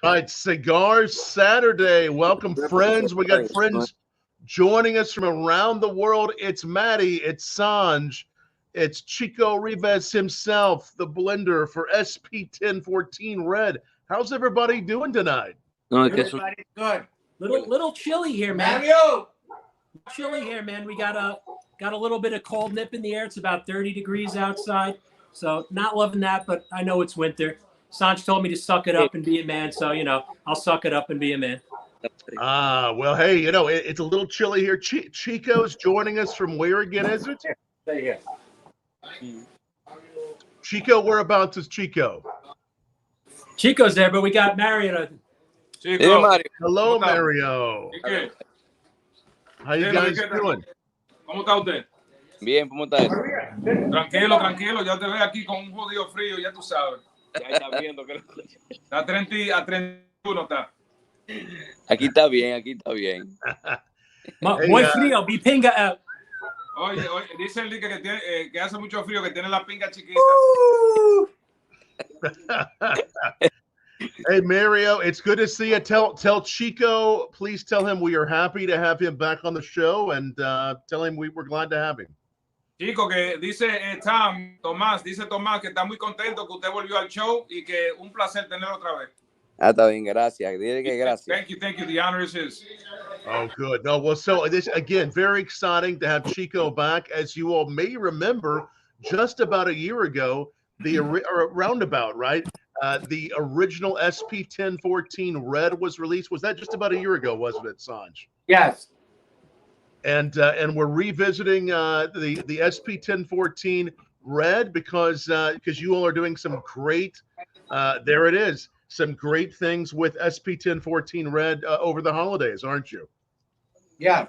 right, Cigar Saturday. Welcome, friends. We got friends joining us from around the world. It's Matty, it's Sanj, it's Chico RIvas himself, the blender for SP1014 Red. How's everybody doing tonight? Everybody's good. Little chilly here, man. Mario! Chilly here, man. We got a little bit of cold nip in the air. It's about 30 degrees outside, so not loving that. But I know it's winter. Sanj told me to suck it up and be a man, so I'll suck it up and be a man. Well, hey, it's a little chilly here. Chico's joining us from where again? Is it? Stay here. Chico, whereabouts is Chico? Chico's there, but we got Mario. Chico. Mario. Hello, Mario. How you guys doing? ¿Cómo está usted? Bien, ¿cómo está eso? Tranquilo, tranquilo. Ya te veo aquí con un jodido frío, ya tú sabes. Ya está viendo que... Está a 31 está. Aquí está bien, aquí está bien. Muy frío, mi pinga out. Oye, dice el que tiene, que hace mucho frío, que tiene la pinga chiquita. Hey, Mario, it's good to see you. Tell Chico, please tell him we are happy to have him back on the show, and tell him we're glad to have him. Chico, que dice Tomás que está muy contento que usted volvió al show y que un placer tenerlo otra vez. Ah, está bien, gracias. Dile que gracias. Thank you. The honor is his. Oh, good. No, well, so this, again, very exciting to have Chico back. As you all may remember, just about a year ago, or roundabout, right? The original SP1014 Red was released. Was that just about a year ago, wasn't it, Sanj? Yes. And we're revisiting the SP1014 Red because you all are doing some great, there it is, some great things with SP1014 Red over the holidays, aren't you? Yeah.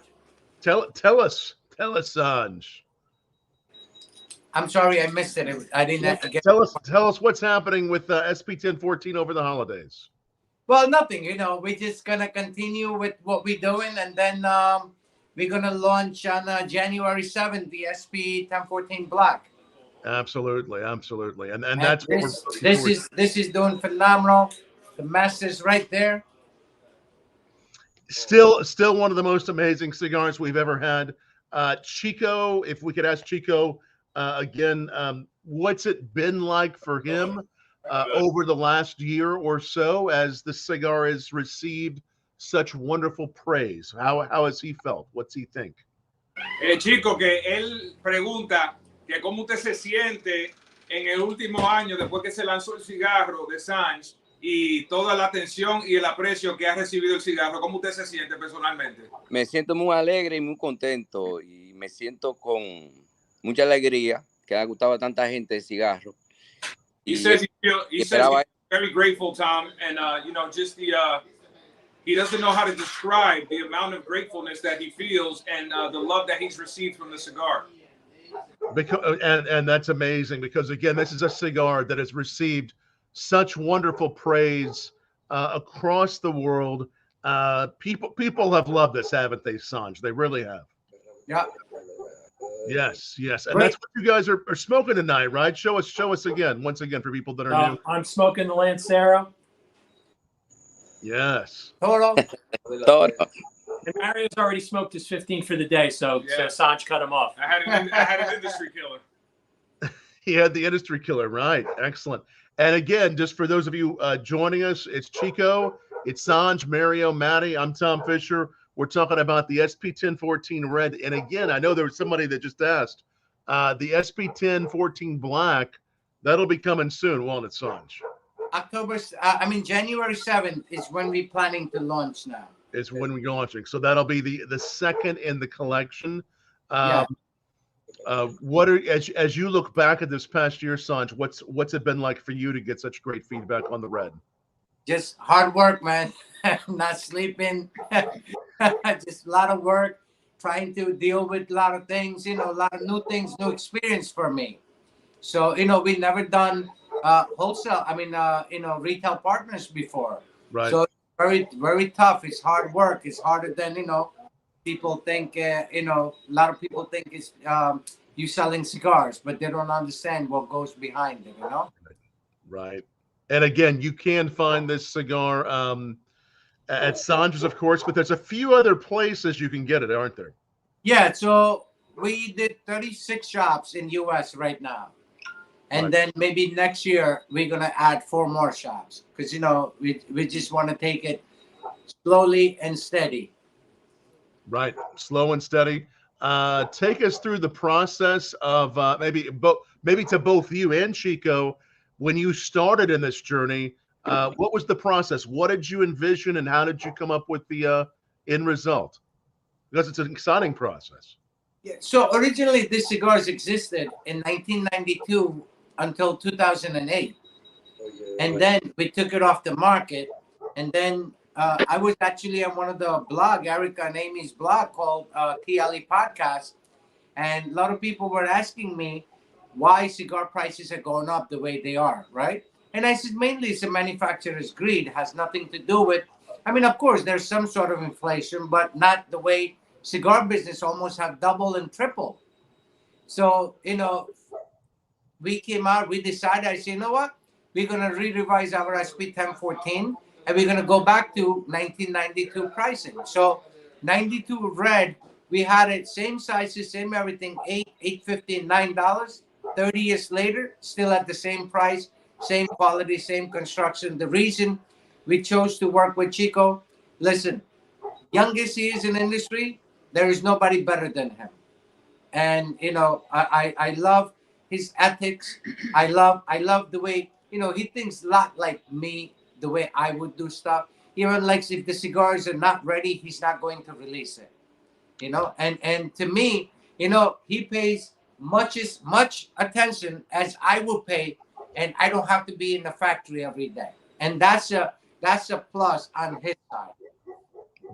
Tell us, Sanj. I'm sorry, I missed it. I didn't get. Tell us what's happening with SP1014 over the holidays. Well, nothing. We're just gonna continue with what we're doing, and then we're gonna launch on January 7th the SP1014 Black. Absolutely, and that's what this is doing phenomenal. The master's right there. Still one of the most amazing cigars we've ever had. Chico, if we could ask Chico again, what's it been like for him over the last year or so as the cigar has received such wonderful praise? How has he felt? What's he think? Chico, que él pregunta que cómo usted se siente en el último año después que se lanzó el cigarro de Sanj y toda la atención y el aprecio que ha recibido el cigarro. ¿Cómo usted se siente personalmente? Me siento muy alegre y muy contento y me siento con mucha alegría que ha gustado a tanta gente el cigarro. He says he's very grateful, Tom, and just he doesn't know how to describe the amount of gratefulness that he feels and the love that he's received from the cigar. Because and that's amazing because again, this is a cigar that has received such wonderful praise across the world. People have loved this, haven't they, Sanj? They really have. Yeah. Yes, and that's what you guys are smoking tonight, right? Show us again, once again, for people that are new. I'm smoking the Lancero. Yes. Toro. And Mario's already smoked his 15 for the day, so Sanj cut him off. I had an industry killer. He had the industry killer, right? Excellent. And again, just for those of you joining us, it's Chico, it's Sanj, Mario, Matty. I'm Tom Fischer. We're talking about the SP1014 Red. And again, I know there was somebody that just asked, the SP1014 Black, that'll be coming soon, won't it, Sanj? January 7th is when we're planning to launch now. Is when we're launching. So that'll be the second in the collection. What are as you look back at this past year, Sanj, what's it been like for you to get such great feedback on the Red? Just hard work, man. Not sleeping. Just a lot of work, trying to deal with a lot of things, a lot of new things, new experience for me. So, we never done wholesale, retail partners before. Right. So very, very tough. It's hard work. It's harder than, people think, a lot of people think it's you selling cigars, but they don't understand what goes behind it, Right. And again, you can find this cigar at Sanj's, of course, but there's a few other places you can get it, aren't there? Yeah, so we did 36 shops in US right now. And Right. then maybe next year we're gonna add 4 more shops because we just want to take it slowly and steady. Right, slow and steady. Take us through the process of maybe to both you and Chico when you started in this journey. What was the process? What did you envision, and how did you come up with the end result? Because it's an exciting process. Yeah. So originally, these cigars existed in 1992 until 2008, and then we took it off the market. And then I was actually on one of the blog, Erica and Amy's blog called TLE Podcast, and a lot of people were asking me why cigar prices are going up the way they are, right? And I said mainly it's a manufacturer's greed. It has nothing to do with. I mean, of course, there's some sort of inflation, but not the way cigar business almost have double and triple. So, we came out, we decided, I said, you know what? We're going to revise our SP1014 and we're going to go back to 1992 pricing. So 92 Red, we had it same sizes, same everything, $8.50, $9. 30 years later, still at the same price, same quality, same construction. The reason we chose to work with Chico, listen, youngest he is in industry, there is nobody better than him. And, I love his ethics. I love the way, he thinks a lot like me, the way I would do stuff. Even like if the cigars are not ready, he's not going to release it, and to me, he pays much attention as I will pay, and I don't have to be in the factory every day. And that's a plus on his side.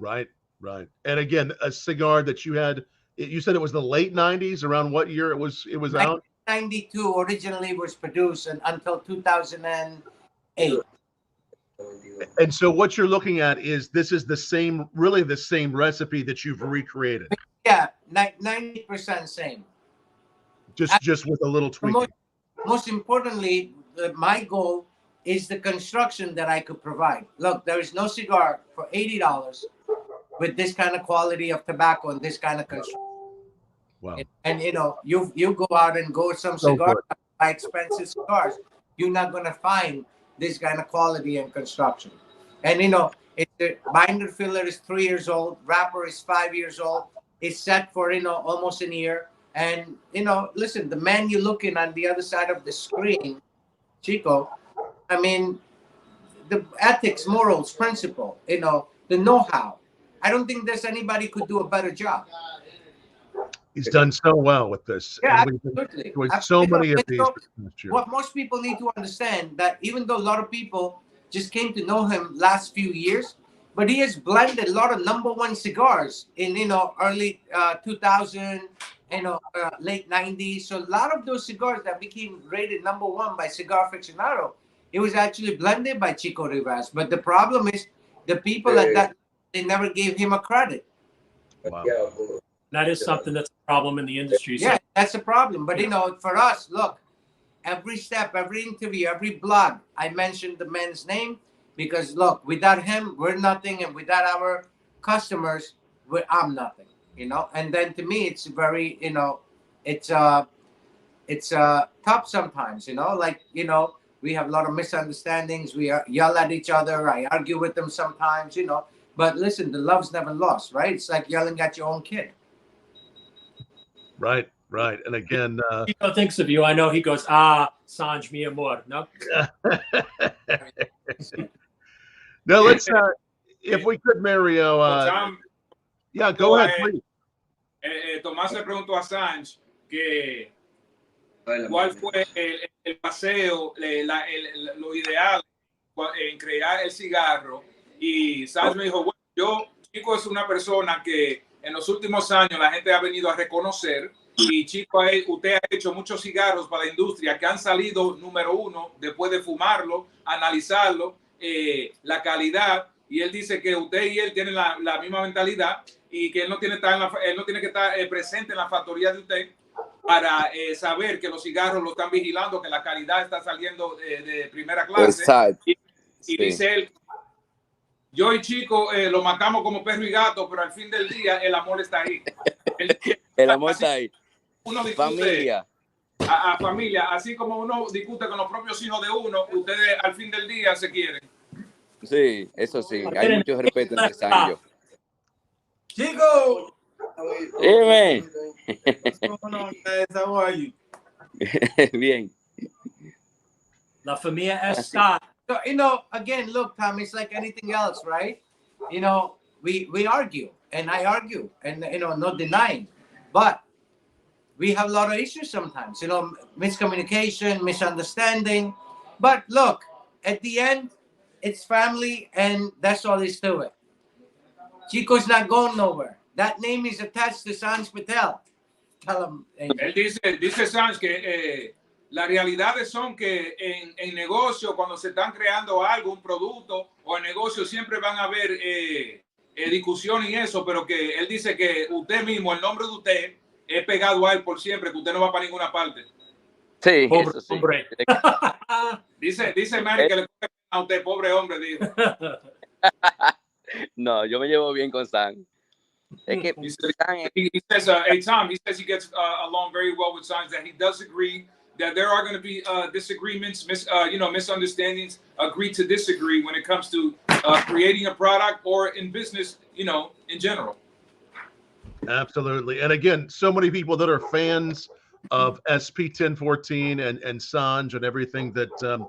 Right. And again, a cigar that you had, you said it was the late 90s. Around what year it was out? 92 originally was produced until 2008. And so what you're looking at is this is the same recipe that you've recreated. Yeah, 90% same. Just with a little tweak. Most importantly, my goal is the construction that I could provide. Look, there is no cigar for $80 with this kind of quality of tobacco and this kind of construction. Wow. And you go out and go some cigars, buy expensive cigars, you're not gonna find this kind of quality and construction. And the binder filler is 3 years old, wrapper is 5 years old, it's set for almost a year. And listen, the man you're looking on the other side of the screen, Chico, I mean, the ethics, morals, principle, the know-how. I don't think there's anybody could do a better job. He's done so well with this. Yeah, and absolutely. With so many of these. What most people need to understand that even though a lot of people just came to know him last few years, but he has blended a lot of #1 cigars in early 2000, late 90s. So a lot of those cigars that became rated #1 by Cigar Aficionado, it was actually blended by Chico RIvas. But the problem is the people at that, they never gave him a credit. Wow. That is something that's a problem in the industry. Yeah, that's a problem. But for us, look, every step, every interview, every blog, I mentioned the man's name because look, without him, we're nothing, and without our customers, I'm nothing. And then to me, it's very, it's tough sometimes. We have a lot of misunderstandings. We yell at each other. I argue with them sometimes. But listen, the love's never lost, right? It's like yelling at your own kid. Right. And again, Chico thinks of you. I know he goes, Sanj, mi amor. No. No, let's. If we could, Mario. Sam, yeah, go ahead, please. Tomás le preguntó a Sanj que cuál fue el paseo, lo ideal en crear el cigarro. Y Sanj me dijo, bueno, Chico es una persona que en los últimos años la gente ha venido a reconocer, y Chico, usted ha hecho muchos cigarros para la industria que han salido número 1 después de fumarlo, analizarlo, la calidad, y él dice que usted y él tienen la misma mentalidad y que él no tiene que estar presente en la factoría de usted, para saber que los cigarros lo están vigilando, que la calidad está saliendo de primera clase. Exacto. Y Sí. dice él, yo y Chico lo matamos como perro y gato, pero al fin del día el amor está ahí. El amor está ahí. Uno discute Familia. a familia, así como uno discute con los propios hijos de uno, ustedes al fin del día se quieren. Sí, eso sí. Hay mucho respeto entre Sanj y yo. Chico! Dime. What's going on, guys? How are you? Bien. La familia está. So, you know, again, look, Tom, it's like anything else, right? You know, we argue, and I argue, and, you know, not denying. But we have a lot of issues sometimes, you know, miscommunication, misunderstanding. But look, at the end, it's family, and that's all there is to it. Chico's not going nowhere. That name is attached to Sanj Patel. Tell him. Él dice Sanj que las realidades son que en negocio, cuando se están creando algo, un producto o en negocio, siempre van a haber discusión y eso, pero que él dice que usted mismo, el nombre de usted, es pegado a él por siempre, que usted no va para ninguna parte. Sí, Pobre eso sí. hombre. Dice Manny que le coge a usted, pobre hombre, dijo. No, yo me llevo bien con Sanj. Es que He Sanj says, hey Tom, he says he gets along very well with Sanj, that he does agree that there are going to be disagreements, misunderstandings, agree to disagree when it comes to creating a product or in business, in general. Absolutely. And again, so many people that are fans of SP1014 and Sanj and everything that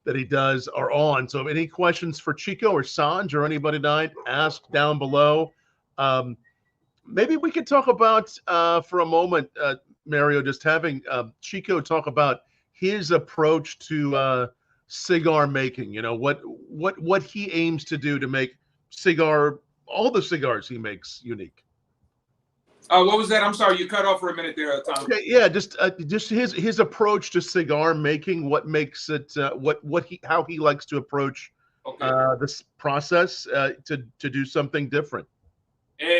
that he does are on. So any questions for Chico or Sanj or anybody tonight, ask down below. Maybe we could talk about for a moment, Mario, just having Chico talk about his approach to cigar making. You know, what he aims to do to make all the cigars he makes unique. What was that? I'm sorry, you cut off for a minute there, Tom. Okay, yeah, just his approach to cigar making. What makes it how he likes to approach this process to do something different.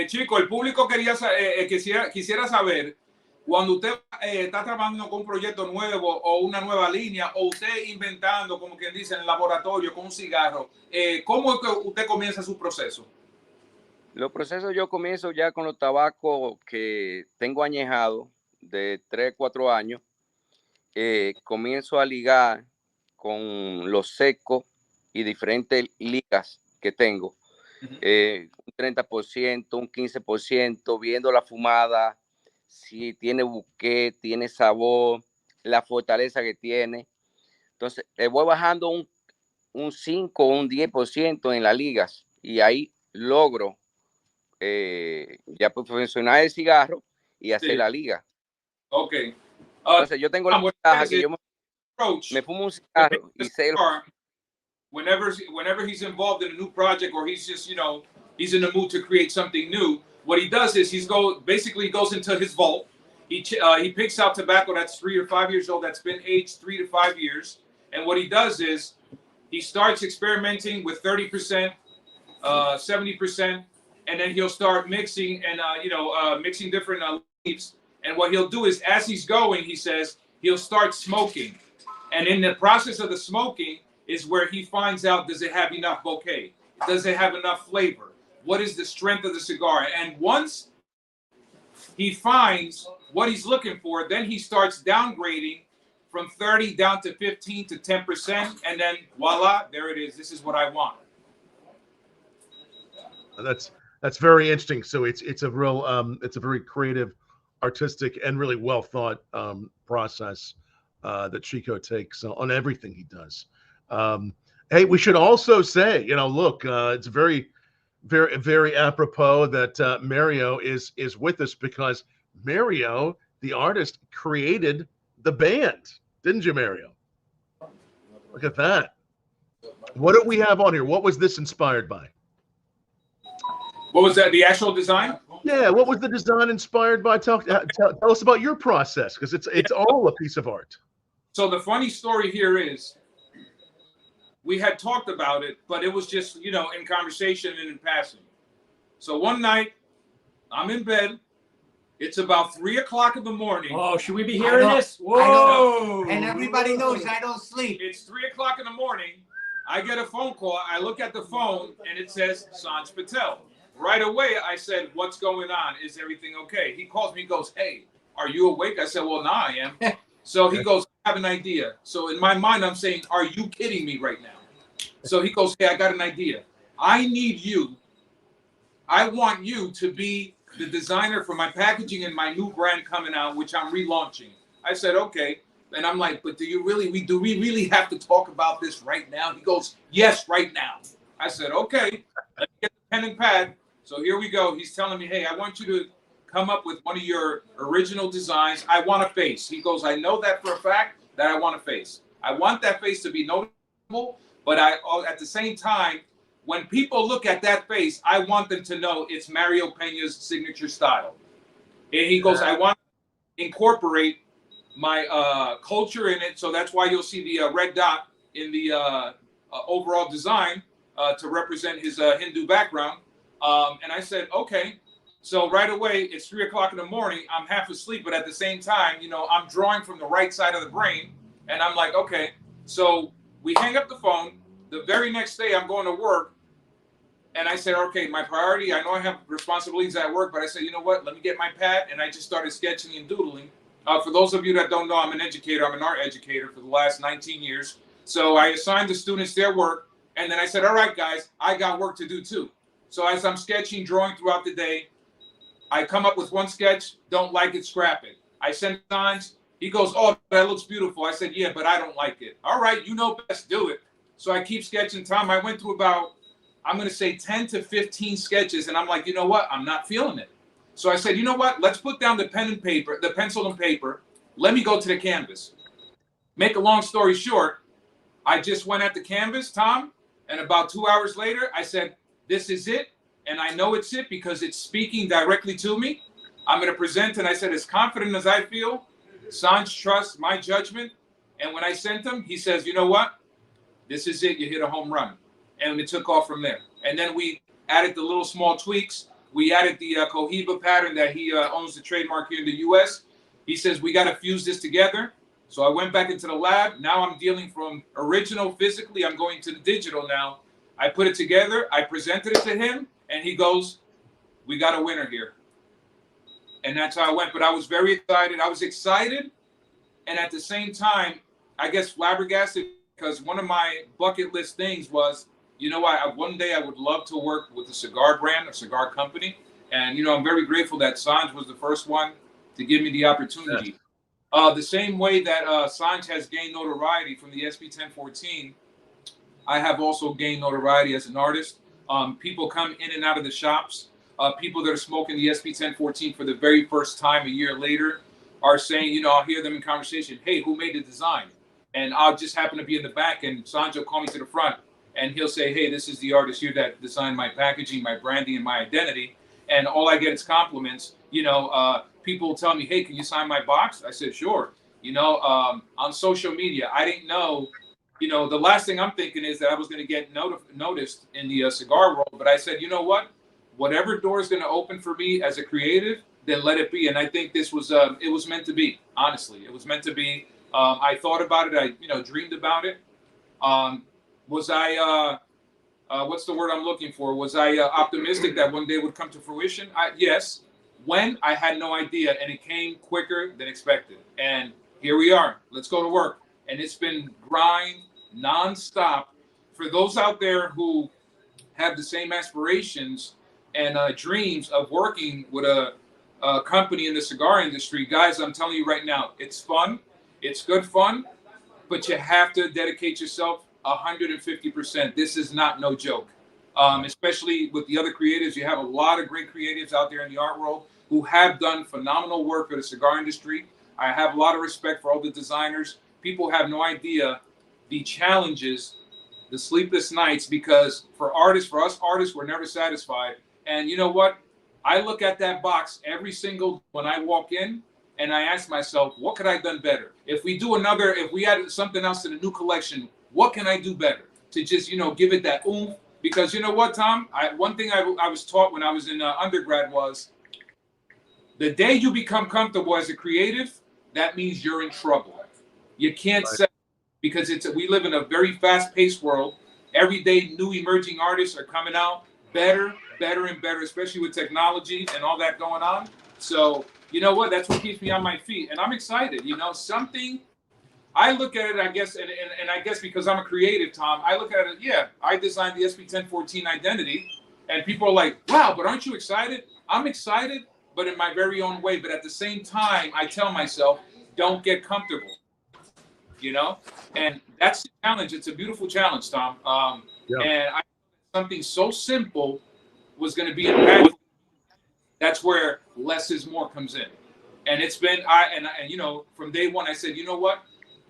Chico, el público quisiera saber, cuando usted está trabajando con un proyecto nuevo o una nueva línea, o usted inventando, como quien dice, en el laboratorio con un cigarro, ¿cómo es que usted comienza su proceso? Los procesos yo comienzo ya con los tabacos que tengo añejado de 3, 4 años. Comienzo a ligar con los secos y diferentes ligas que tengo. Un 30%, un 15%, viendo la fumada, si tiene buquet, tiene sabor, la fortaleza que tiene. Entonces, le voy bajando un 5 o un 10% en las ligas y ahí logro ya profesional el cigarro y hacer la liga. Ok. Entonces, yo tengo la ventaja que yo me fumo un cigarro y sé whenever he's involved in a new project or he's just, he's in the mood to create something new, what he does is basically goes into his vault. He picks out tobacco that's 3 or 5 years old, that's been aged 3 to 5 years. And what he does is he starts experimenting with 30%, 70%, and then he'll start mixing and, mixing different leaves. And what he'll do is, as he's going, he says, he'll start smoking. And in the process of the smoking is where he finds out, does it have enough bouquet? Does it have enough flavor? What is the strength of the cigar? And once he finds what he's looking for, then he starts downgrading from 30 down to 15 to 10%. And then voila, there it is. This is what I want. That's very interesting. So it's a real it's a very creative, artistic, and really well thought process that Chico takes on everything he does. Hey, we should also say, look, it's very, very, very apropos that Mario is with us, because Mario, the artist, created the band, didn't you, Mario? Look at that. What do we have on here? What was this inspired by? What was that? The actual design? Yeah, what was the design inspired by? Tell us about your process, because it's all a piece of art. So the funny story here is, we had talked about it, but it was just, in conversation and in passing. So one night, I'm in bed, It's about 3 o'clock in the morning. Oh, should we be hearing this? Whoa! And everybody knows I don't sleep. It's 3 o'clock in the morning. I get a phone call. I look at the phone and it says Sanj Patel. Right away, I said, "What's going on? Is everything okay?" He calls me, goes, "Hey, are you awake?" I said, "Well, nah, I am." So he goes, "I have an idea." So in my mind, I'm saying, "Are you kidding me right now?" So he goes, "Hey, I got an idea. I want you to be the designer for my packaging and my new brand coming out, which I'm relaunching." I said, "Okay." And I'm like, "But do we really have to talk about this right now?" He goes, "Yes, right now." I said, "Okay, let's get the pen and pad." So here we go. He's telling me, "Hey, I want you to come up with one of your original designs. I want a face." He goes, "I know that for a fact that I want a face. I want that face to be notable, but at the same time, when people look at that face, I want them to know it's Mario Peña's signature style." And he goes, "I want to incorporate my culture in it, so that's why you'll see the red dot in the overall design to represent his Hindu background." And I said, "Okay." So right away, it's 3 o'clock in the morning. I'm half asleep, but at the same time, I'm drawing from the right side of the brain, and I'm like, "Okay." So we hang up the phone. The very next day, I'm going to work, and I said, "Okay, my priority, I know I have responsibilities at work, but I said, you know what, let me get my pad," and I just started sketching and doodling. For those of you that don't know, I'm an educator. I'm an art educator for the last 19 years. So I assigned the students their work, and then I said, "All right, guys, I got work to do too." So as I'm sketching, drawing throughout the day, I come up with one sketch, don't like it, scrap it. I send Sanj. He goes, "Oh, that looks beautiful." I said, "Yeah, but I don't like it." "All right, you know best, do it." So I keep sketching. Tom, I went through about, I'm going to say 10 to 15 sketches, and I'm like, you know what? I'm not feeling it. So I said, you know what? Let's put down the pen and paper, the pencil and paper. Let me go to the canvas. Make a long story short, I just went at the canvas, Tom, and about 2 hours later, I said, "This is it, and I know it's it because it's speaking directly to me. I'm going to present," and I said, "As confident as I feel, Sanj trusts my judgment." And when I sent him, he says, "You know what? This is it. You hit a home run." And it took off from there. And then we added the little small tweaks. We added the Cohiba pattern that he owns the trademark here in the U.S. He says, "We got to fuse this together." So I went back into the lab. Now I'm dealing from original physically. I'm going to the digital now. I put it together. I presented it to him. And he goes, "We got a winner here." And that's how I went. But I was very excited. I was excited. And at the same time, I guess flabbergasted, because one of my bucket list things was, one day I would love to work with a cigar brand, a cigar company. And, I'm very grateful that Sanj was the first one to give me the opportunity. Yes. The same way that Sanj has gained notoriety from the SP1014, I have also gained notoriety as an artist. People come in and out of the shops. People that are smoking the SP1014 for the very first time a year later are saying, I'll hear them in conversation, "Hey, who made the design?" And I'll just happen to be in the back, and Sanj will call me to the front, and he'll say, "Hey, this is the artist here that designed my packaging, my branding, and my identity." And all I get is compliments. People will tell me, "Hey, can you sign my box?" I said, "Sure." On social media, I didn't know, the last thing I'm thinking is that I was going to get noticed in the cigar world. But I said, you know what? Whatever door is going to open for me as a creative, then let it be. And I think this was, it was meant to be. Honestly, it was meant to be. I thought about it. I, dreamed about it. Was I, what's the word I'm looking for? Was I optimistic that one day would come to fruition? Yes. When? I had no idea, and it came quicker than expected. And here we are. Let's go to work. And it's been grind nonstop. For those out there who have the same aspirations and dreams of working with a company in the cigar industry, guys, I'm telling you right now, it's fun. It's good fun, but you have to dedicate yourself 150%. This is not no joke. Especially with the other creatives. You have a lot of great creatives out there in the art world who have done phenomenal work for the cigar industry. I have a lot of respect for all the designers. People have no idea the challenges, the sleepless nights, because for us artists, we're never satisfied. And you know what? I look at that box every single when I walk in, and I ask myself, what could I have done better? If we add something else to the new collection, what can I do better to just, give it that oomph? Because you know what, Tom? One thing I was taught when I was in undergrad was, The day you become comfortable as a creative, that means you're in trouble. You can't say, because we live in a very fast-paced world. Every day, new emerging artists are coming out better, and better, especially with technology and all that going on. So, you know what? That's what keeps me on my feet. And I'm excited. You know, something, I look at it, I guess, and I guess because I'm a creative, Tom, I look at it, yeah, I designed the SP1014 identity, and people are like, wow, but aren't you excited? I'm excited, but in my very own way. But at the same time, I tell myself, don't get comfortable, you know? And that's the challenge. It's a beautiful challenge, Tom. And I something so simple was going to be impactful. That's where less is more comes in. And it's been, and you know, from day one, I said, you know what?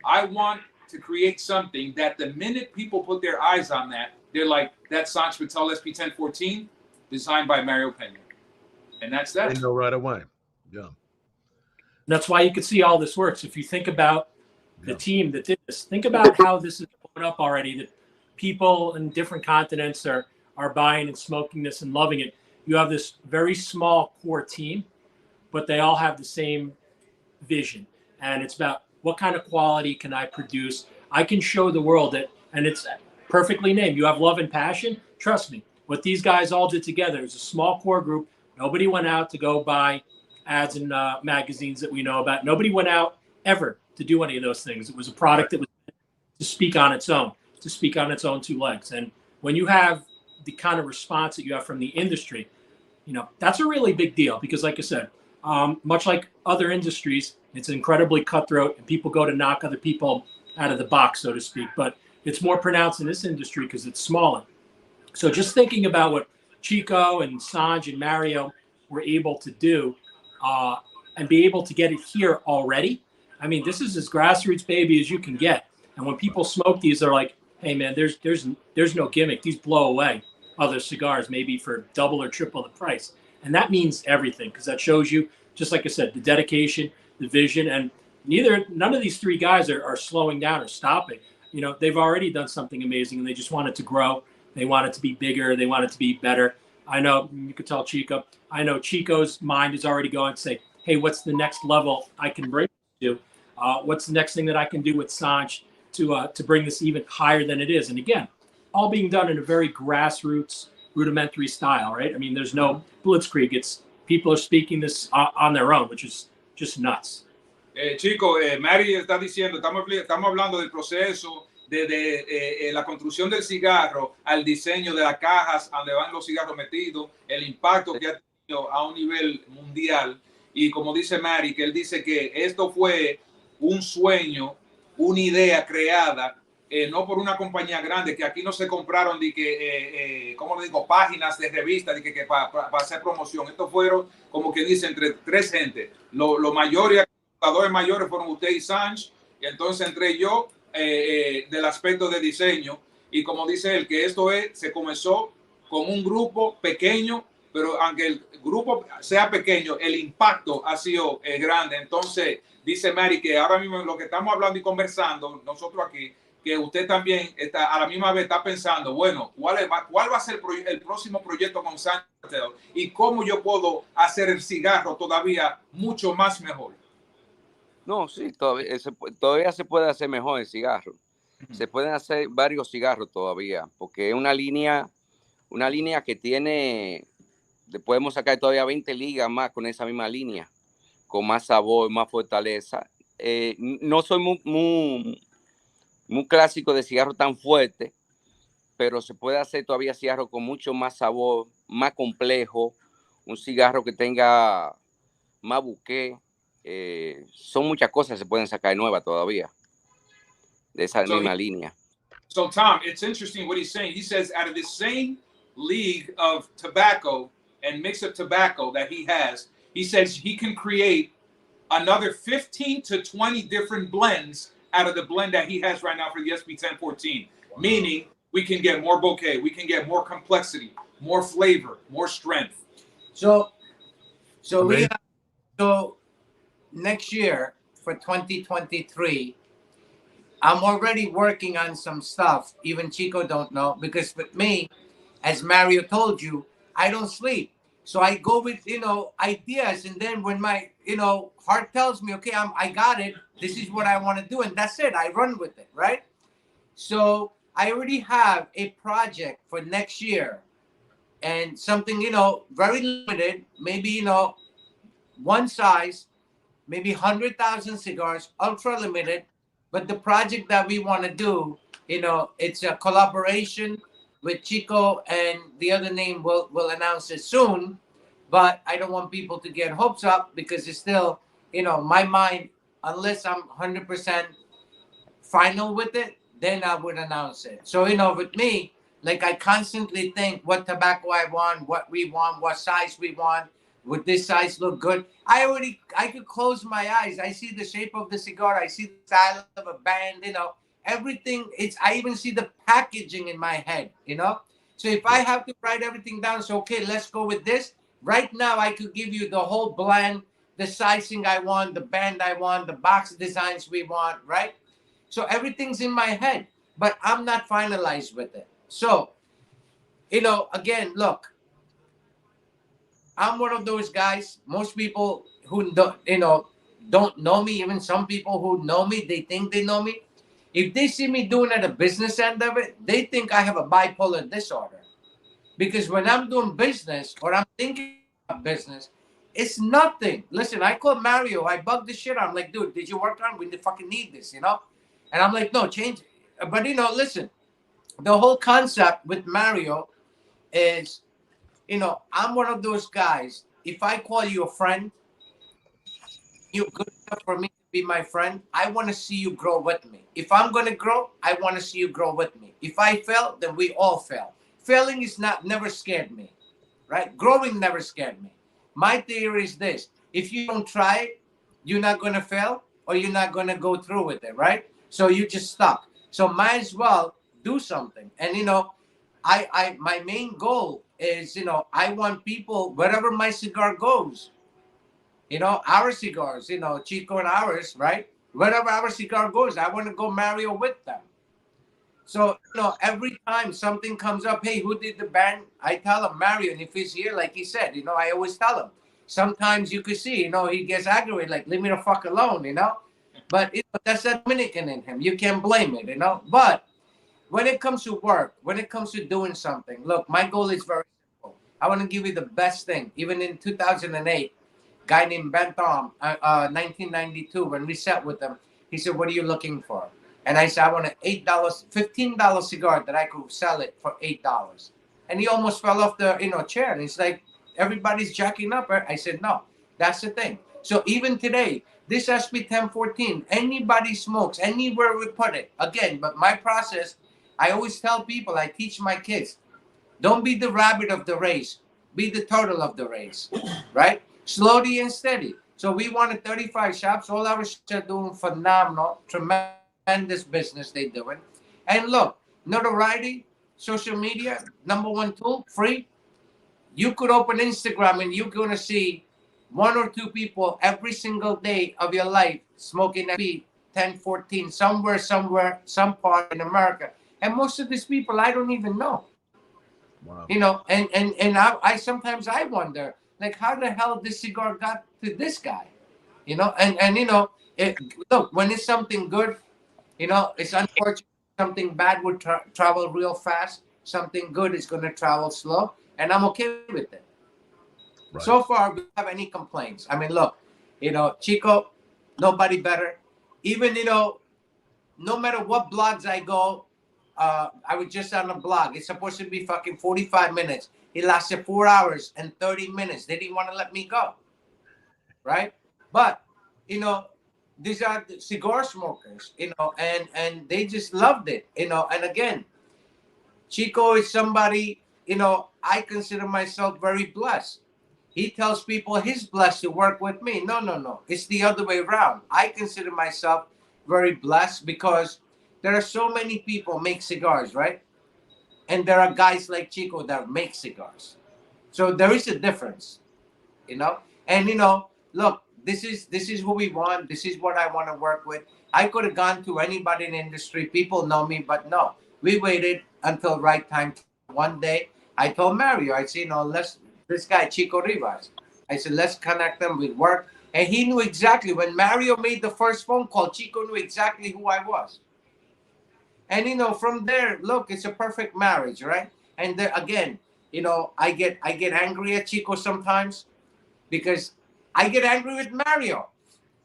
I want to create something that the minute people put their eyes on that, they're like, that's Sanj Patel SP1014, designed by Mario Pena. And that's that. They know right away. Yeah. That's why you can see all this works. If you think about the team that did this, think about how this is blown up already, that people in different continents are buying and smoking this and loving it. You have this very small core team, but they all have the same vision. And it's about what kind of quality can I produce? I can show the world that, and it's perfectly named. You have love and passion. Trust me, what these guys all did together is a small core group. Nobody went out to go buy ads in magazines that we know about. Nobody went out ever to do any of those things. It was a product that was to speak on its own, to speak on its own two legs. And when you have the kind of response that you have from the industry, you know, that's a really big deal because, like I said, much like other industries, it's incredibly cutthroat and people go to knock other people out of the box, so to speak. But it's more pronounced in this industry because it's smaller. So just thinking about what Chico and Sanj and Mario were able to do and be able to get it here already. I mean, this is as grassroots baby as you can get. And when people smoke these, they're like, hey, man, there's no gimmick. These blow away other cigars, maybe for double or triple the price. And that means everything because that shows you, just like I said, the dedication, the vision, and none of these three guys are slowing down or stopping. You know, they've already done something amazing and they just want it to grow. They want it to be bigger. They want it to be better. I know you could tell Chico. I know Chico's mind is already going to say, hey, what's the next level I can bring it to? What's the next thing that I can do with Sanj to bring this even higher than it is? And again, all being done in a very grassroots, rudimentary style, right? I mean, there's no blitzkrieg. It's people are speaking this on their own, which is just nuts. Chico, Mary está diciendo, estamos hablando del proceso desde la construcción del cigarro al diseño de las cajas donde van los cigarros metidos, el impacto que ha tenido a un nivel mundial. Y como dice Mary, que él dice que esto fue un sueño, una idea creada, no por una compañía grande, que aquí no se compraron de que, ¿cómo le digo? Páginas de revistas de que para hacer promoción. Esto fueron, como que dice, entre tres gente. Los mayores, los jugadores mayores fueron usted y Sanj, y entonces entré yo del aspecto de diseño. Y como dice él, que esto se comenzó con un grupo pequeño, pero aunque el grupo sea pequeño, el impacto ha sido grande. Entonces, dice Mary que ahora mismo lo que estamos hablando y conversando nosotros aquí, que usted también está a la misma vez está pensando, bueno, ¿cuál va a ser el próximo proyecto con Sanj Patel? Y cómo yo puedo hacer el cigarro todavía mucho más mejor. No, sí, todavía se puede hacer mejor el cigarro. Se pueden hacer varios cigarros todavía, porque es una línea que tiene, podemos sacar todavía 20 ligas más con esa misma línea, con más sabor, más fortaleza. No soy muy clásico de cigarro tan fuerte, pero se puede hacer todavía cigarro con mucho más sabor, más complejo, un cigarro que tenga más bouquet. Son muchas cosas que se pueden sacar nuevas todavía de esa misma línea. So Tom, it's interesting what he's saying. He says out of the same league of tobacco and mix-up tobacco that he has, he says he can create another 15 to 20 different blends out of the blend that he has right now for the SP1014. Wow. Meaning we can get more bouquet, we can get more complexity, more flavor, more strength. So next year for 2023, I'm already working on some stuff. Even Chico don't know, because with me, as Mario told you, I don't sleep. So I go with, you know, ideas, and then when my, you know, heart tells me, okay, I got it. This is what I want to do, and that's it. I run with it, right? So I already have a project for next year, and something, you know, very limited, maybe, you know, one size, maybe 100,000 cigars, ultra limited. But the project that we want to do, you know, it's a collaboration with Chico, and the other name we'll announce it soon. But I don't want people to get hopes up, because it's still, you know, my mind, unless I'm 100% final with it, then I would announce it. So, you know, with me, like, I constantly think what tobacco I want, what we want, what size we want. Would this size look good? I could close my eyes. I see the shape of the cigar. I see the style of a band, you know, everything. I even see the packaging in my head, you know? So if I have to write everything down, so, okay, let's go with this. Right now, I could give you the whole blend, the sizing I want, the band I want, the box designs we want, right? So everything's in my head, but I'm not finalized with it. So, you know, again, look, I'm one of those guys. Most people who don't, you know, don't know me, even some people who know me, they think they know me. If they see me doing at the business end of it, they think I have a bipolar disorder. Because when I'm doing business or I'm thinking about business, it's nothing. Listen, I called Mario. I bugged the shit out. I'm like, dude, did you work on it? We fucking need this, you know? And I'm like, no, change it. But, you know, listen, the whole concept with Mario is, you know, I'm one of those guys. If I call you a friend, you're good enough for me to be my friend. I want to see you grow with me. If I'm going to grow, I want to see you grow with me. If I fail, then we all fail. Failing is never scared me, right? Growing never scared me. My theory is this: if you don't try it, you're not going to fail, or you're not going to go through with it, right? So you just stop. So might as well do something. And, you know, my main goal is, you know, I want people, wherever my cigar goes, you know, our cigars, you know, Chico and ours, right? Wherever our cigar goes, I want to go Mario with them. So, you know, every time something comes up, hey, who did the band? I tell him Mario. And if he's here, like he said, you know, I always tell him. Sometimes you could see, you know, he gets aggravated, like, leave me the fuck alone, you know? But, you know, that's that Dominican in him. You can't blame it, you know? But when it comes to work, when it comes to doing something, look, my goal is very simple. I want to give you the best thing. Even in 2008, guy named Ben Tom, 1992, when we sat with him, he said, what are you looking for? And I said, I want an $8, $15 cigar that I could sell it for $8. And he almost fell off the, you know, chair. And he's like, everybody's jacking up. I said, no, that's the thing. So even today, this SP1014, anybody smokes, anywhere we put it. Again, but my process, I always tell people, I teach my kids, don't be the rabbit of the race, be the turtle of the race, right? Slowly and steady. So we wanted 35 shops. All our shops are doing phenomenal, tremendous business they're doing. And look, notoriety, social media, #1 tool, free. You could open Instagram and you're going to see 1 or 2 people every single day of your life smoking SP1014 somewhere, some part in America. And most of these people I don't even know. Wow. You know, and I sometimes I wonder, like, how the hell this cigar got to this guy? You know, and you know, look, when it's something good, you know, it's unfortunate. Something bad would travel real fast. Something good is going to travel slow, and I'm okay with it. Right. So far, we don't have any complaints. I mean, look, you know, Chico, nobody better. Even, you know, no matter what blogs I go, I was just on a blog. It's supposed to be fucking 45 minutes. It lasted 4 hours and 30 minutes. They didn't want to let me go. Right? But, you know, these are the cigar smokers, you know, and they just loved it, you know. And again, Chico is somebody, you know, I consider myself very blessed. He tells people he's blessed to work with me. No. It's the other way around. I consider myself very blessed because there are so many people make cigars, right? And there are guys like Chico that make cigars. So there is a difference, you know? And, you know, look, this is who we want. This is what I want to work with. I could have gone to anybody in the industry. People know me, but no. We waited until right time. One day, I told Mario, I said, you know, let's this guy, Chico RIvas. I said, let's connect them with work. And he knew exactly. When Mario made the first phone call, Chico knew exactly who I was. And, you know, from there, look, it's a perfect marriage, right? And there, again, you know, I get angry at Chico sometimes because I get angry with Mario.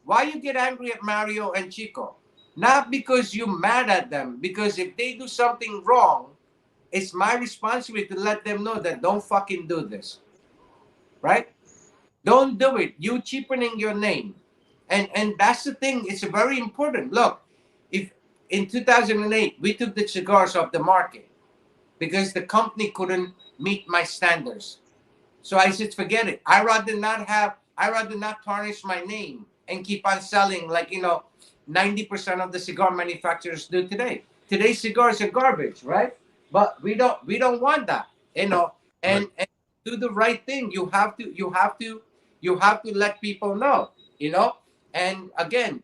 Why you get angry at Mario and Chico? Not because you're mad at them, because if they do something wrong, it's my responsibility to let them know that don't fucking do this, right? Don't do it. You cheapening your name, and that's the thing. It's very important. Look, if in 2008 we took the cigars off the market because the company couldn't meet my standards, so I said forget it. I rather not tarnish my name and keep on selling like, you know, 90% of the cigar manufacturers do today. Today's cigars are garbage, right? But we don't want that, you know. And do the right thing. You have to let people know, you know. And again,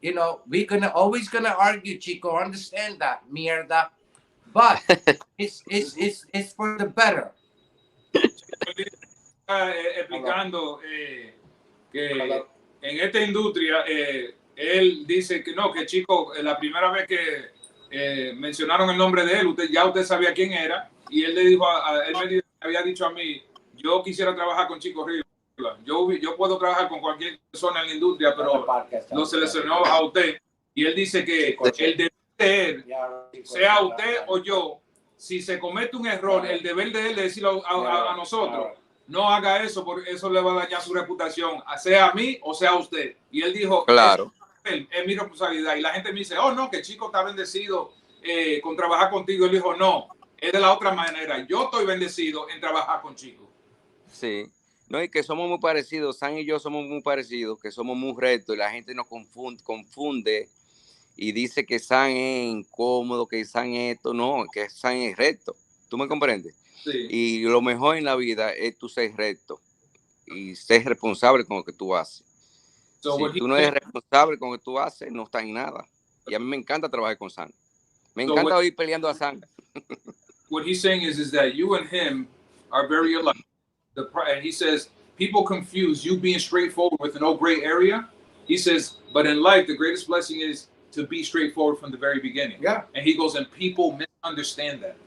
you know, we're always gonna argue, Chico. Understand that, mierda. But it's for the better. Explicando que en esta industria él dice que no, que Chico, la primera vez que mencionaron el nombre de él, usted sabía quién era, y él le dijo él me había dicho a mí, yo quisiera trabajar con Chico RIvas, yo puedo trabajar con cualquier persona en la industria, pero lo seleccionó a usted, y él dice que el deber de él, sea usted o yo, si se comete un error, el deber de él es decirlo a nosotros. No haga eso, porque eso le va a dañar su reputación, sea a mí o sea a usted. Y él dijo, claro, es mi responsabilidad. Y la gente me dice, oh no, que Chico está bendecido con trabajar contigo. Él dijo, no, es de la otra manera. Yo estoy bendecido en trabajar con Chico. Sí, no, y que somos muy parecidos, San y yo somos muy parecidos, que somos muy rectos y la gente nos confunde y dice que San es incómodo, que San es esto. No, que San es recto. ¿Tú me comprendes? Sí. Y lo mejor en la vida es tú ser recto y ser responsable con lo que tú haces. Si tú no eres responsable con lo que tú haces, no estás en nada. Y a mí me encanta trabajar con San. Me encanta ir peleando a San. What he's saying is that you and him are very alike. And he says, people confuse you being straightforward with no gray area. He says, but in life, the greatest blessing is to be straightforward from the very beginning. Yeah. And he goes, and people misunderstand that.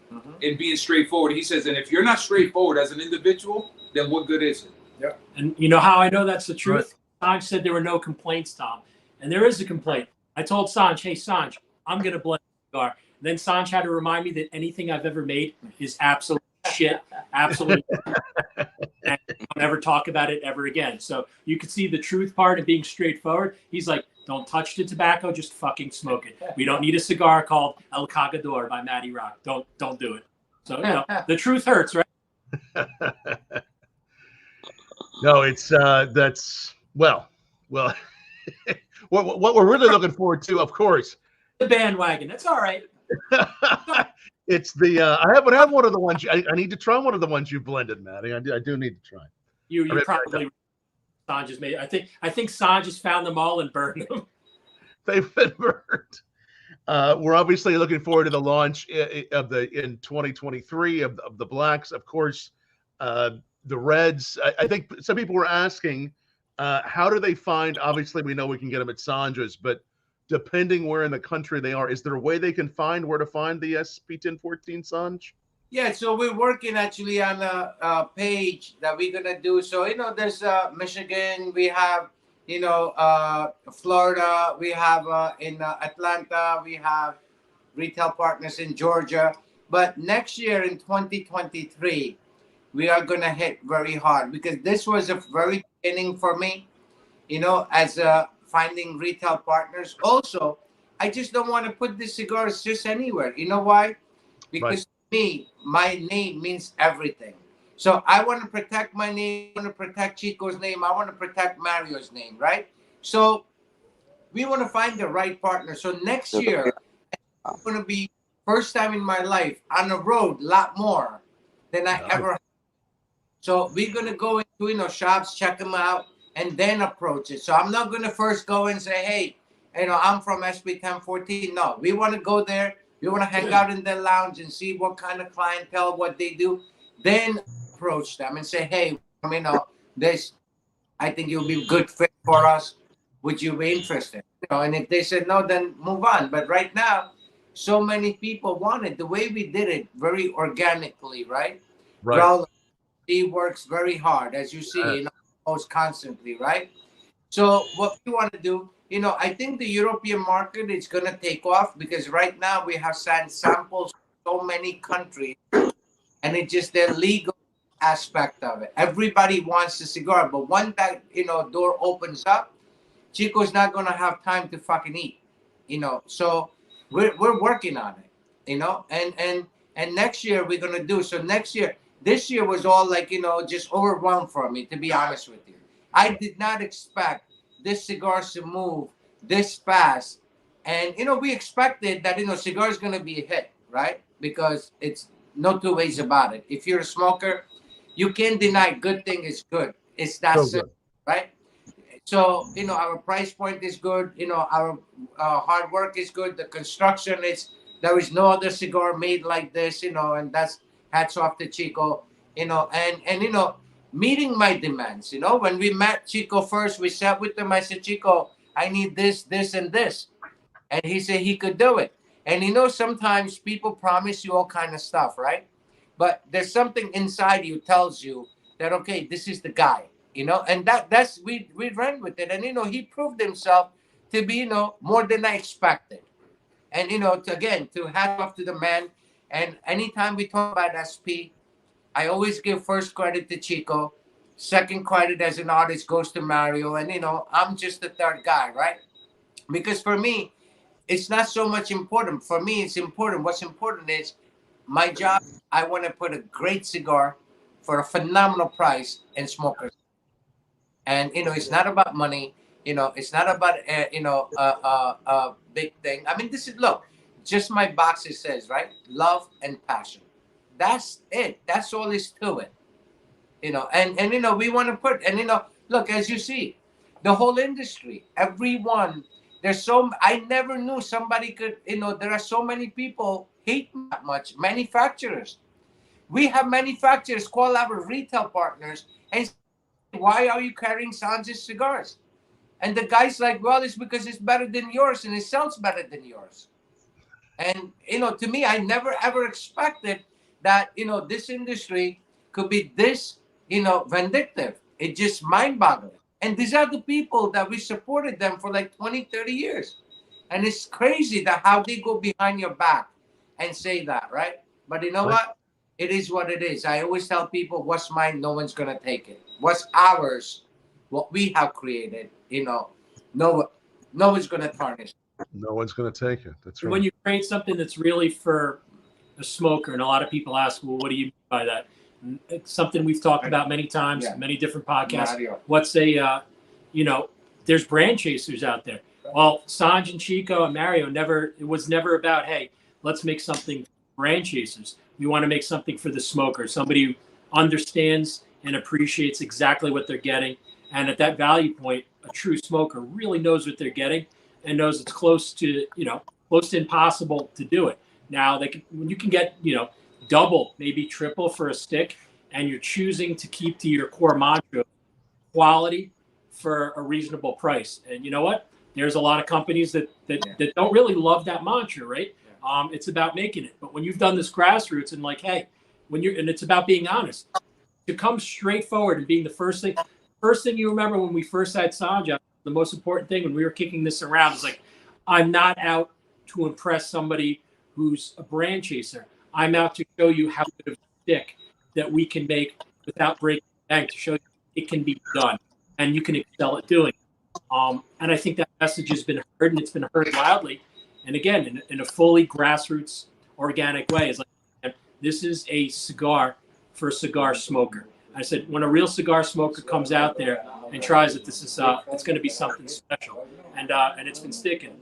In being straightforward, he says, and if you're not straightforward as an individual, then what good is it? Yeah. And you know how I know that's the truth? Sanj said there were no complaints, Tom, and there is a complaint. I told Sanj, hey Sanj, I'm gonna blend the cigar. And then Sanj had to remind me that anything I've ever made is absolute shit, absolute. And don't ever talk about it ever again. So you could see the truth part of being straightforward. He's like, don't touch the tobacco, just fucking smoke it. We don't need a cigar called El Cagador by Matty Rock. Don't do it. So, you know, the truth hurts, right? No, it's that's well what we're really looking forward to, of course. The bandwagon. That's all right. It's the I haven't had one of the ones. I need to try one of the ones you blended, Matty. I do need to try. You probably Sanj has made. I think Sanj has found them all and burned them. They've been burned. We're obviously looking forward to the launch of in 2023 of the blacks, of course. The reds. I think some people were asking, how do they find? Obviously, we know we can get them at Sanj's, but depending where in the country they are, is there a way they can find where to find the SP1014, Sanj? Yeah, so we're working actually on a page that we're gonna do. So you know, there's Michigan, we have Florida, we have in Atlanta, we have retail partners in Georgia. But next year in 2023, we are gonna hit very hard because this was a very beginning for me, you know, as finding retail partners. Also, I just don't want to put the cigars just anywhere. You know why? Because me, my name means everything. So I want to protect my name, I want to protect Chico's name, I want to protect Mario's name, right? So we want to find the right partner. So next year, I'm going to be first time in my life on the road a lot more than I ever had. So we're going to go into, shops, check them out, and then approach it. So I'm not going to first go and say, hey, I'm from SP1014. No, we want to go there. We want to hang out in the lounge and see what kind of clientele, what they do. Then approach them and say, hey, you know, this, I think you'll be a good fit for us. Would you be interested? You know, and if they said no, then move on. But right now, so many people want it. The way we did it, very organically, right? Right. Raul, he works very hard, as you see, you know, almost constantly, right? So what we want to do, you know, I think the European market is going to take off because right now we have sent samples from so many countries, and it's just the legal aspect of it. Everybody wants a cigar, but when that, you know, door opens up, Chico's not going to have time to fucking eat, you know. So we're working on it, you know, and next year we're going to do. So next year, this year was all like, you know, just overwhelmed for me, to be honest with you. I did not expect this cigar to move this fast. And, you know, we expected that, you know, cigar is going to be a hit, right? Because it's no two ways about it. If you're a smoker, you can't deny good thing is good. It's that So simple, good. right? So, you know, our price point is good. You know, our hard work is good. The construction is, there is no other cigar made like this, you know, and that's hats off to Chico, you know, and you know, meeting my demands. You know, when we met Chico first, we sat with him. I said, Chico, I need this, this, and this. And he said he could do it. And you know, sometimes people promise you all kind of stuff, right? But there's something inside you tells you that, okay, this is the guy, you know, and that's we ran with it. And, you know, he proved himself to be, you know, more than I expected. And, you know, to hat off to the man. And anytime we talk about SP, I always give first credit to Chico. Second credit as an artist goes to Mario. And, you know, I'm just the third guy, right? Because for me, it's not so much important. For me, it's important. What's important is my job. I want to put a great cigar for a phenomenal price and smokers. And, you know, it's not about money. You know, it's not about, you know, a big thing. I mean, this is, look, just my box, it says, right? Love and passion. That's it. That's all is to it. You know, and you know, we want to put, and, you know, look, as you see, the whole industry, everyone, there's so, I never knew somebody could, you know, there are so many people hate me that much. Manufacturers. We have manufacturers call our retail partners and say, why are you carrying Sanj's cigars? And the guy's like, well, it's because it's better than yours and it sells better than yours. And, you know, to me, I never ever expected that, you know, this industry could be this, you know, vindictive. It's just mind-boggling. And these are the people that we supported them for like 20, 30 years. And it's crazy that how they go behind your back and say that, right? But you know what? It is what it is. I always tell people, what's mine, no one's going to take it. What's ours, what we have created, you know, no one's going to tarnish. No one's going to take it. That's right. When you create something that's really for a smoker, and a lot of people ask, well, what do you mean by that? It's something we've talked about many times, many different podcasts. Mario. What's a, you know, there's brand chasers out there. Well, Sanj and Chico and Mario it was never about, hey, let's make something brand chasers. We want to make something for the smoker, somebody who understands and appreciates exactly what they're getting. And at that value point, a true smoker really knows what they're getting and knows it's close to, you know, close to impossible to do it. Now, when you can get, you know, double, maybe triple for a stick, and you're choosing to keep to your core mantra, quality for a reasonable price. And you know what? There's a lot of companies that don't really love that mantra, right? It's about making it. But when you've done this grassroots and like, hey, and it's about being honest, to come straight forward and being the first thing you remember when we first had Sanj, the most important thing when we were kicking this around is like, I'm not out to impress somebody who's a brand chaser. I'm out to show you how good of a stick that we can make without breaking the bank, to show you it can be done and you can excel at doing it. And I think that message has been heard, and it's been heard loudly. And again, in a fully grassroots, organic way, is like, this is a cigar for a cigar smoker. I said, when a real cigar smoker comes out there and tries it, this is it's going to be something special, and it's been sticking.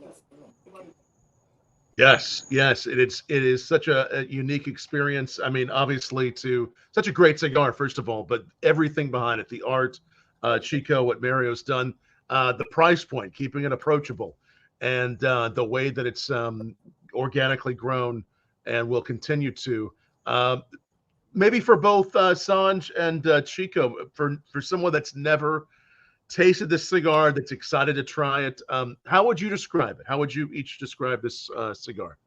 Yes, it is such a unique experience. I mean, obviously, to such a great cigar, first of all, but everything behind it, the art, Chico, what Mario's done, the price point, keeping it approachable, and the way that it's organically grown and will continue to. maybe for both Sanj and Chico, for someone that's never tasted this cigar, that's excited to try it, how would you describe it? How would you each describe this cigar?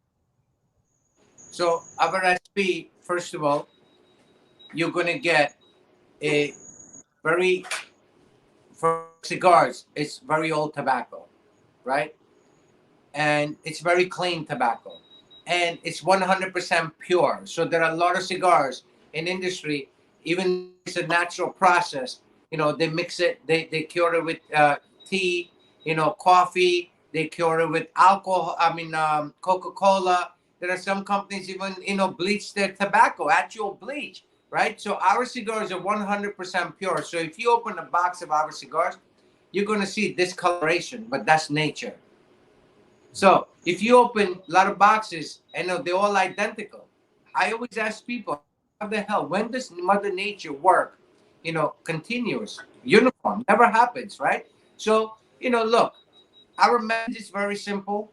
So our SP, first of all, you're gonna get a very, for cigars, it's very old tobacco, right? And it's very clean tobacco, and it's 100% pure. So there are a lot of cigars in industry, even it's a natural process. You know, they mix it, they cure it with tea, you know, coffee. They cure it with alcohol. I mean, Coca-Cola. There are some companies even, you know, bleach their tobacco, actual bleach, right? So our cigars are 100% pure. So if you open a box of our cigars, you're going to see discoloration, but that's nature. So if you open a lot of boxes and they're all identical, I always ask people, how the hell, when does Mother Nature work, you know, continuous, uniform? Never happens, right? So, you know, look, our message is very simple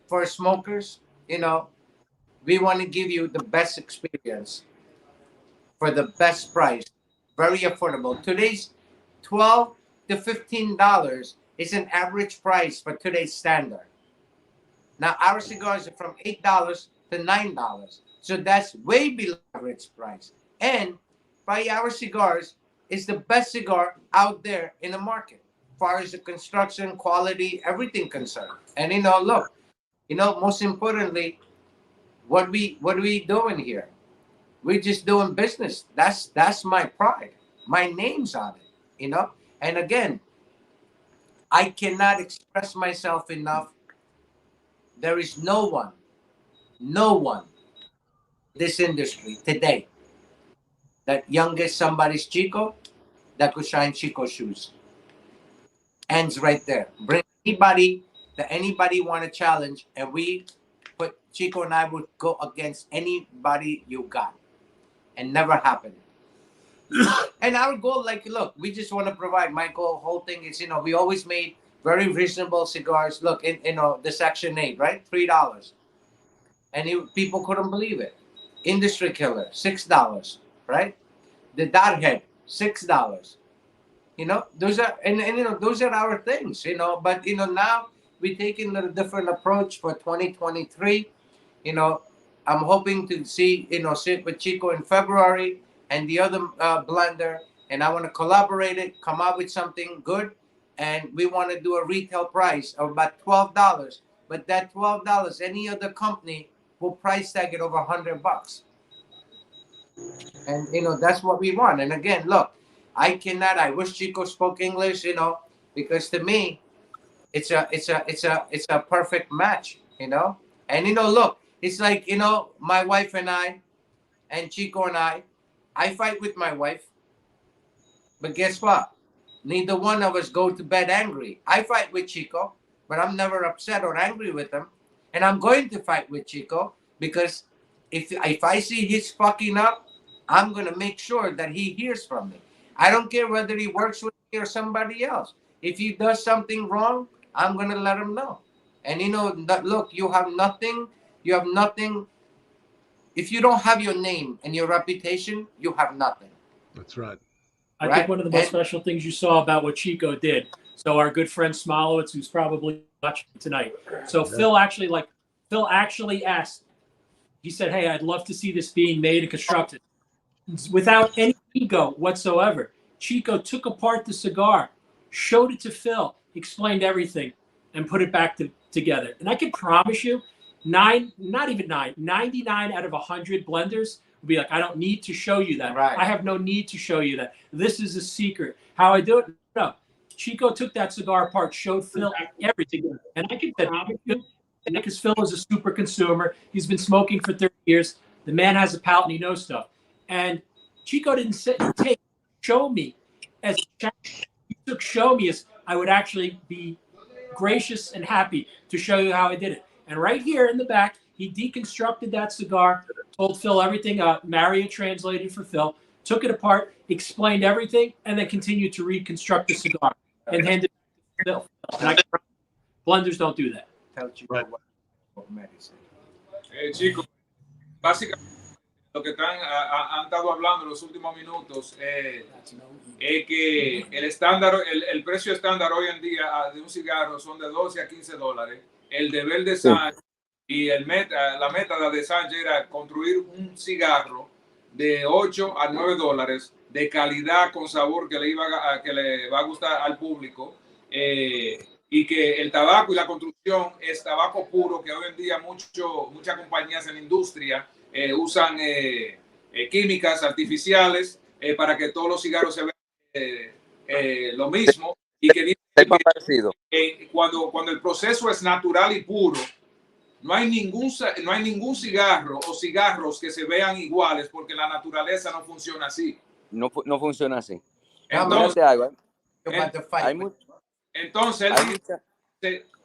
for smokers. You know, we want to give you the best experience for the best price, very affordable. Today's $12 to $15 is an average price for today's standard. Now, our cigars are from $8 to $9. So that's way below average price. And by our cigars is the best cigar out there in the market, as far as the construction, quality, everything concerned. And, you know, look, you know, most importantly, what are we doing here? We're just doing business. That's my pride. My name's on it, you know? And again, I cannot express myself enough. There is no one in this industry today that youngest somebody's Chico that could shine Chico shoes. Ends right there. Bring anybody that anybody want to challenge, and we put Chico and I would go against anybody you got. And never happened. And our goal, like, look, we just want to provide. My goal, whole thing is, you know, we always made very reasonable cigars. Look, in, you know, the Section 8, right? $3. And people couldn't believe it. Industry Killer, $6, right? The Dot Head, $6. You know, those are, and you know, those are our things, you know. But, you know, now we're taking a different approach for 2023. You know, I'm hoping to see, you know, sit with Chico in February and the other blender, and I want to collaborate it, come out with something good, and we want to do a retail price of about $12. But that $12, any other company will price tag it over $100. And, you know, that's what we want. And again, look, I wish Chico spoke English, you know, because to me, it's a perfect match, you know. And, you know, look, it's like, you know, my wife and I, and Chico and I fight with my wife. But guess what? Neither one of us go to bed angry. I fight with Chico, but I'm never upset or angry with him. And I'm going to fight with Chico because if I see he's fucking up, I'm going to make sure that he hears from me. I don't care whether he works with me or somebody else. If he does something wrong, I'm going to let him know. And, you know, look, you have nothing. If you don't have your name and your reputation, you have nothing. That's right. I think one of the most special things you saw about what Chico did. So our good friend Smolowitz, who's probably watching tonight. So Phil actually asked, he said, hey, I'd love to see this being made and constructed. Without any ego whatsoever, Chico took apart the cigar, showed it to Phil, explained everything, and put it back together. And I can promise you, 99 out of 100 blenders will be like, I don't need to show you that. Right. I have no need to show you that. This is a secret. How I do it? No. Chico took that cigar apart, showed Phil everything. And I can promise you, because Phil is a super consumer. He's been smoking for 30 years. The man has a palate and he knows stuff. And Chico didn't show me as he took show me as I would actually be gracious and happy to show you how I did it. And right here in the back, he deconstructed that cigar, told Phil everything. Mario translated for Phil, took it apart, explained everything, and then continued to reconstruct the cigar and handed it to Phil. And blenders don't do that. Tell Chico Right. what Matty said. Chico, básicamente lo que han estado hablando en los últimos minutos es que el precio estándar hoy en día de un cigarro son de 12 a 15 dólares. El deber de Sanj y la meta de Sanj era construir un cigarro de 8 a 9 dólares de calidad con sabor que le va a gustar al público, y que el tabaco y la construcción es tabaco puro, que hoy en día muchas compañías en la industria usan químicas artificiales para que todos los cigarros se vean lo mismo, y que cuando el proceso es natural y puro, no hay ningún cigarro o cigarros que se vean iguales, porque la naturaleza no funciona así. No funciona así. Entonces,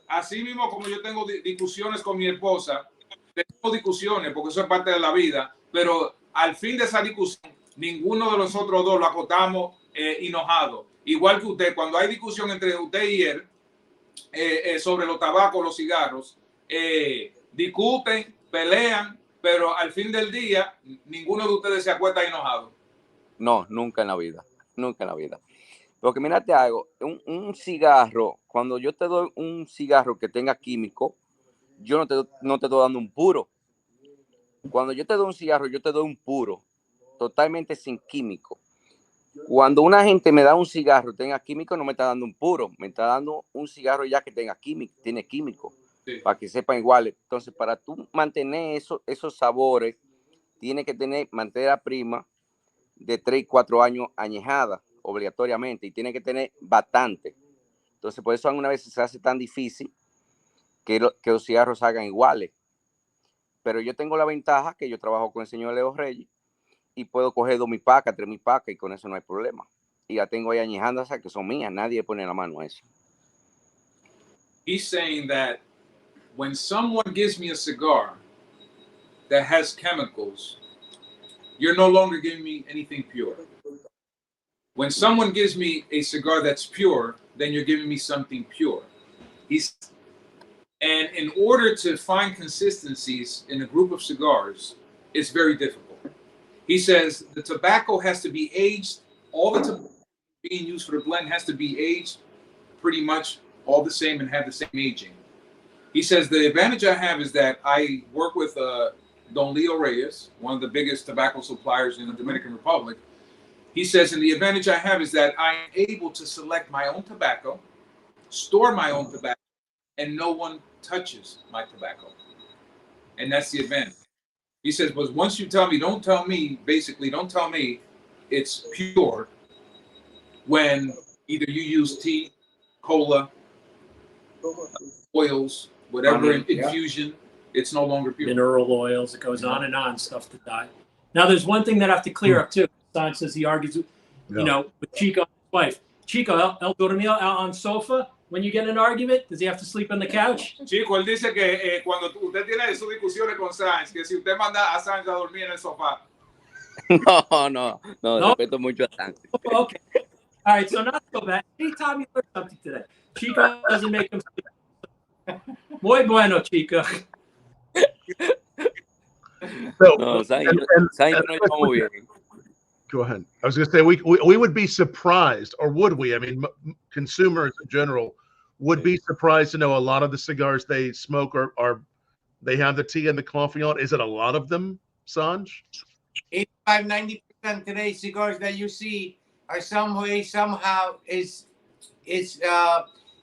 así mismo como yo tengo discusiones con mi esposa, tengo discusiones porque eso es parte de la vida, pero al fin de esa discusión, ninguno de los otros dos lo acotamos enojado. Igual que usted, cuando hay discusión entre usted y él sobre los tabacos, los cigarros, discuten, pelean, pero al fin del día, ninguno de ustedes se acuesta enojado. No, nunca en la vida. Nunca en la vida. Porque mírate algo, un cigarro, cuando yo te doy un cigarro que tenga químico, yo no te estoy dando un puro. Cuando yo te doy un cigarro, yo te doy un puro, totalmente sin químico. Cuando una gente me da un cigarro que tenga químico, no me está dando un puro, me está dando un cigarro ya que tenga químico, tiene químico, sí, para que sepan iguales. Entonces, para tú mantener esos sabores, tiene que tener materia prima de 3 y 4 años añejada, obligatoriamente, y tiene que tener bastante. Entonces, por eso alguna vez se hace tan difícil que los cigarros hagan iguales. Pero yo tengo la ventaja que yo trabajo con el señor Leo Reyes y puedo coger 2 pacas, 3 pacas, y con eso no hay problema. Y ya tengo ahí añejando esas que son mías, nadie pone la mano a eso. He's saying that when someone gives me a cigar that has chemicals, you're no longer giving me anything pure. When someone gives me a cigar that's pure, then you're giving me something pure. And in order to find consistencies in a group of cigars, it's very difficult. He says the tobacco has to be aged, all the tobacco being used for the blend has to be aged pretty much all the same and have the same aging. He says the advantage I have is that I work with Don Leo Reyes, one of the biggest tobacco suppliers in the Dominican Republic. He says, and the advantage I have is that I'm able to select my own tobacco, store my own tobacco, and no one touches my tobacco. And that's the advantage. He says, but once you tell me, don't tell me it's pure when either you use tea, cola, oils, whatever infusion, it's no longer pure. Mineral oils, it goes on and on, stuff to die. Now, there's one thing that I have to clear up, too. Sanj says he argues, with Chico and his wife. Chico, él dormía on sofa when you get in an argument? Does he have to sleep on the couch? Chico, él dice que cuando usted tiene sus discusiones con Sanj, que si usted manda a Sanj a dormir en el sofá. No, respeto mucho a Sanj. Okay. All right, so not so bad. Anytime you learn something today, Chico doesn't make him sleep. Muy bueno, Chico. No, Sanj no está muy bien. Go ahead. I was going to say we would be surprised, or would we? I mean, consumers in general would be surprised to know a lot of the cigars they smoke are they have the tea and the coffee on. Is it a lot of them, Sanj? 85-90% today cigars that you see are somehow is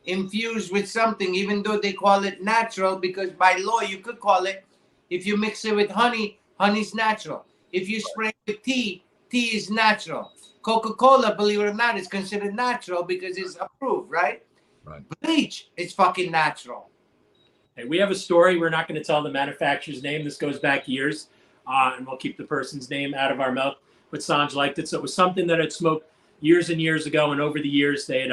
infused with something, even though they call it natural, because by law you could call it, if you mix it with honey, honey's natural. If you spray with tea, tea is natural. Coca-Cola, believe it or not, is considered natural because it's approved, right? Right. Bleach is fucking natural. Hey, we have a story. We're not going to tell the manufacturer's name. This goes back years, and we'll keep the person's name out of our mouth. But Sanj liked it, so it was something that had smoked years and years ago, and over the years they'd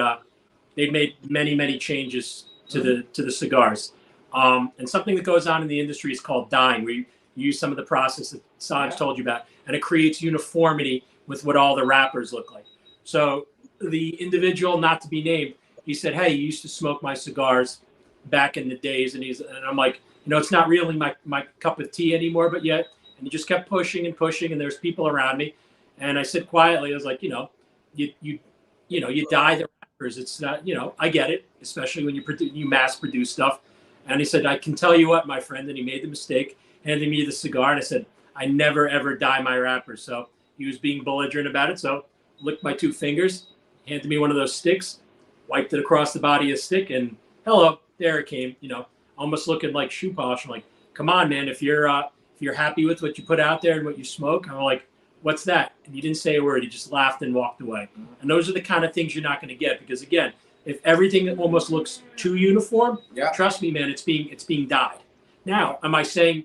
made many changes to the cigars. And something that goes on in the industry is called dyeing, where you use some of the process that Sanj told you about, and it creates uniformity with what all the wrappers look like. So the individual, not to be named, he said, "Hey, you used to smoke my cigars back in the days," and I'm like, it's not really my cup of tea anymore, but yet. And he just kept pushing and pushing, and there's people around me. And I said quietly, I was like, you dye the wrappers. It's not, I get it, especially when you mass produce stuff. And he said, I can tell you what, my friend. And he made the mistake, handed me the cigar, and I said, I never ever dye my wrappers. So he was being belligerent about it. So licked my 2 fingers, handed me one of those sticks, wiped it across the body of the stick, and hello, there it came. Almost looking like shoe polish. I'm like, come on, man, if you're happy with what you put out there and what you smoke, I'm like, what's that? And he didn't say a word. He just laughed and walked away. And those are the kind of things you're not going to get, because again, if everything almost looks too uniform, trust me, man, it's being dyed. Now, am I saying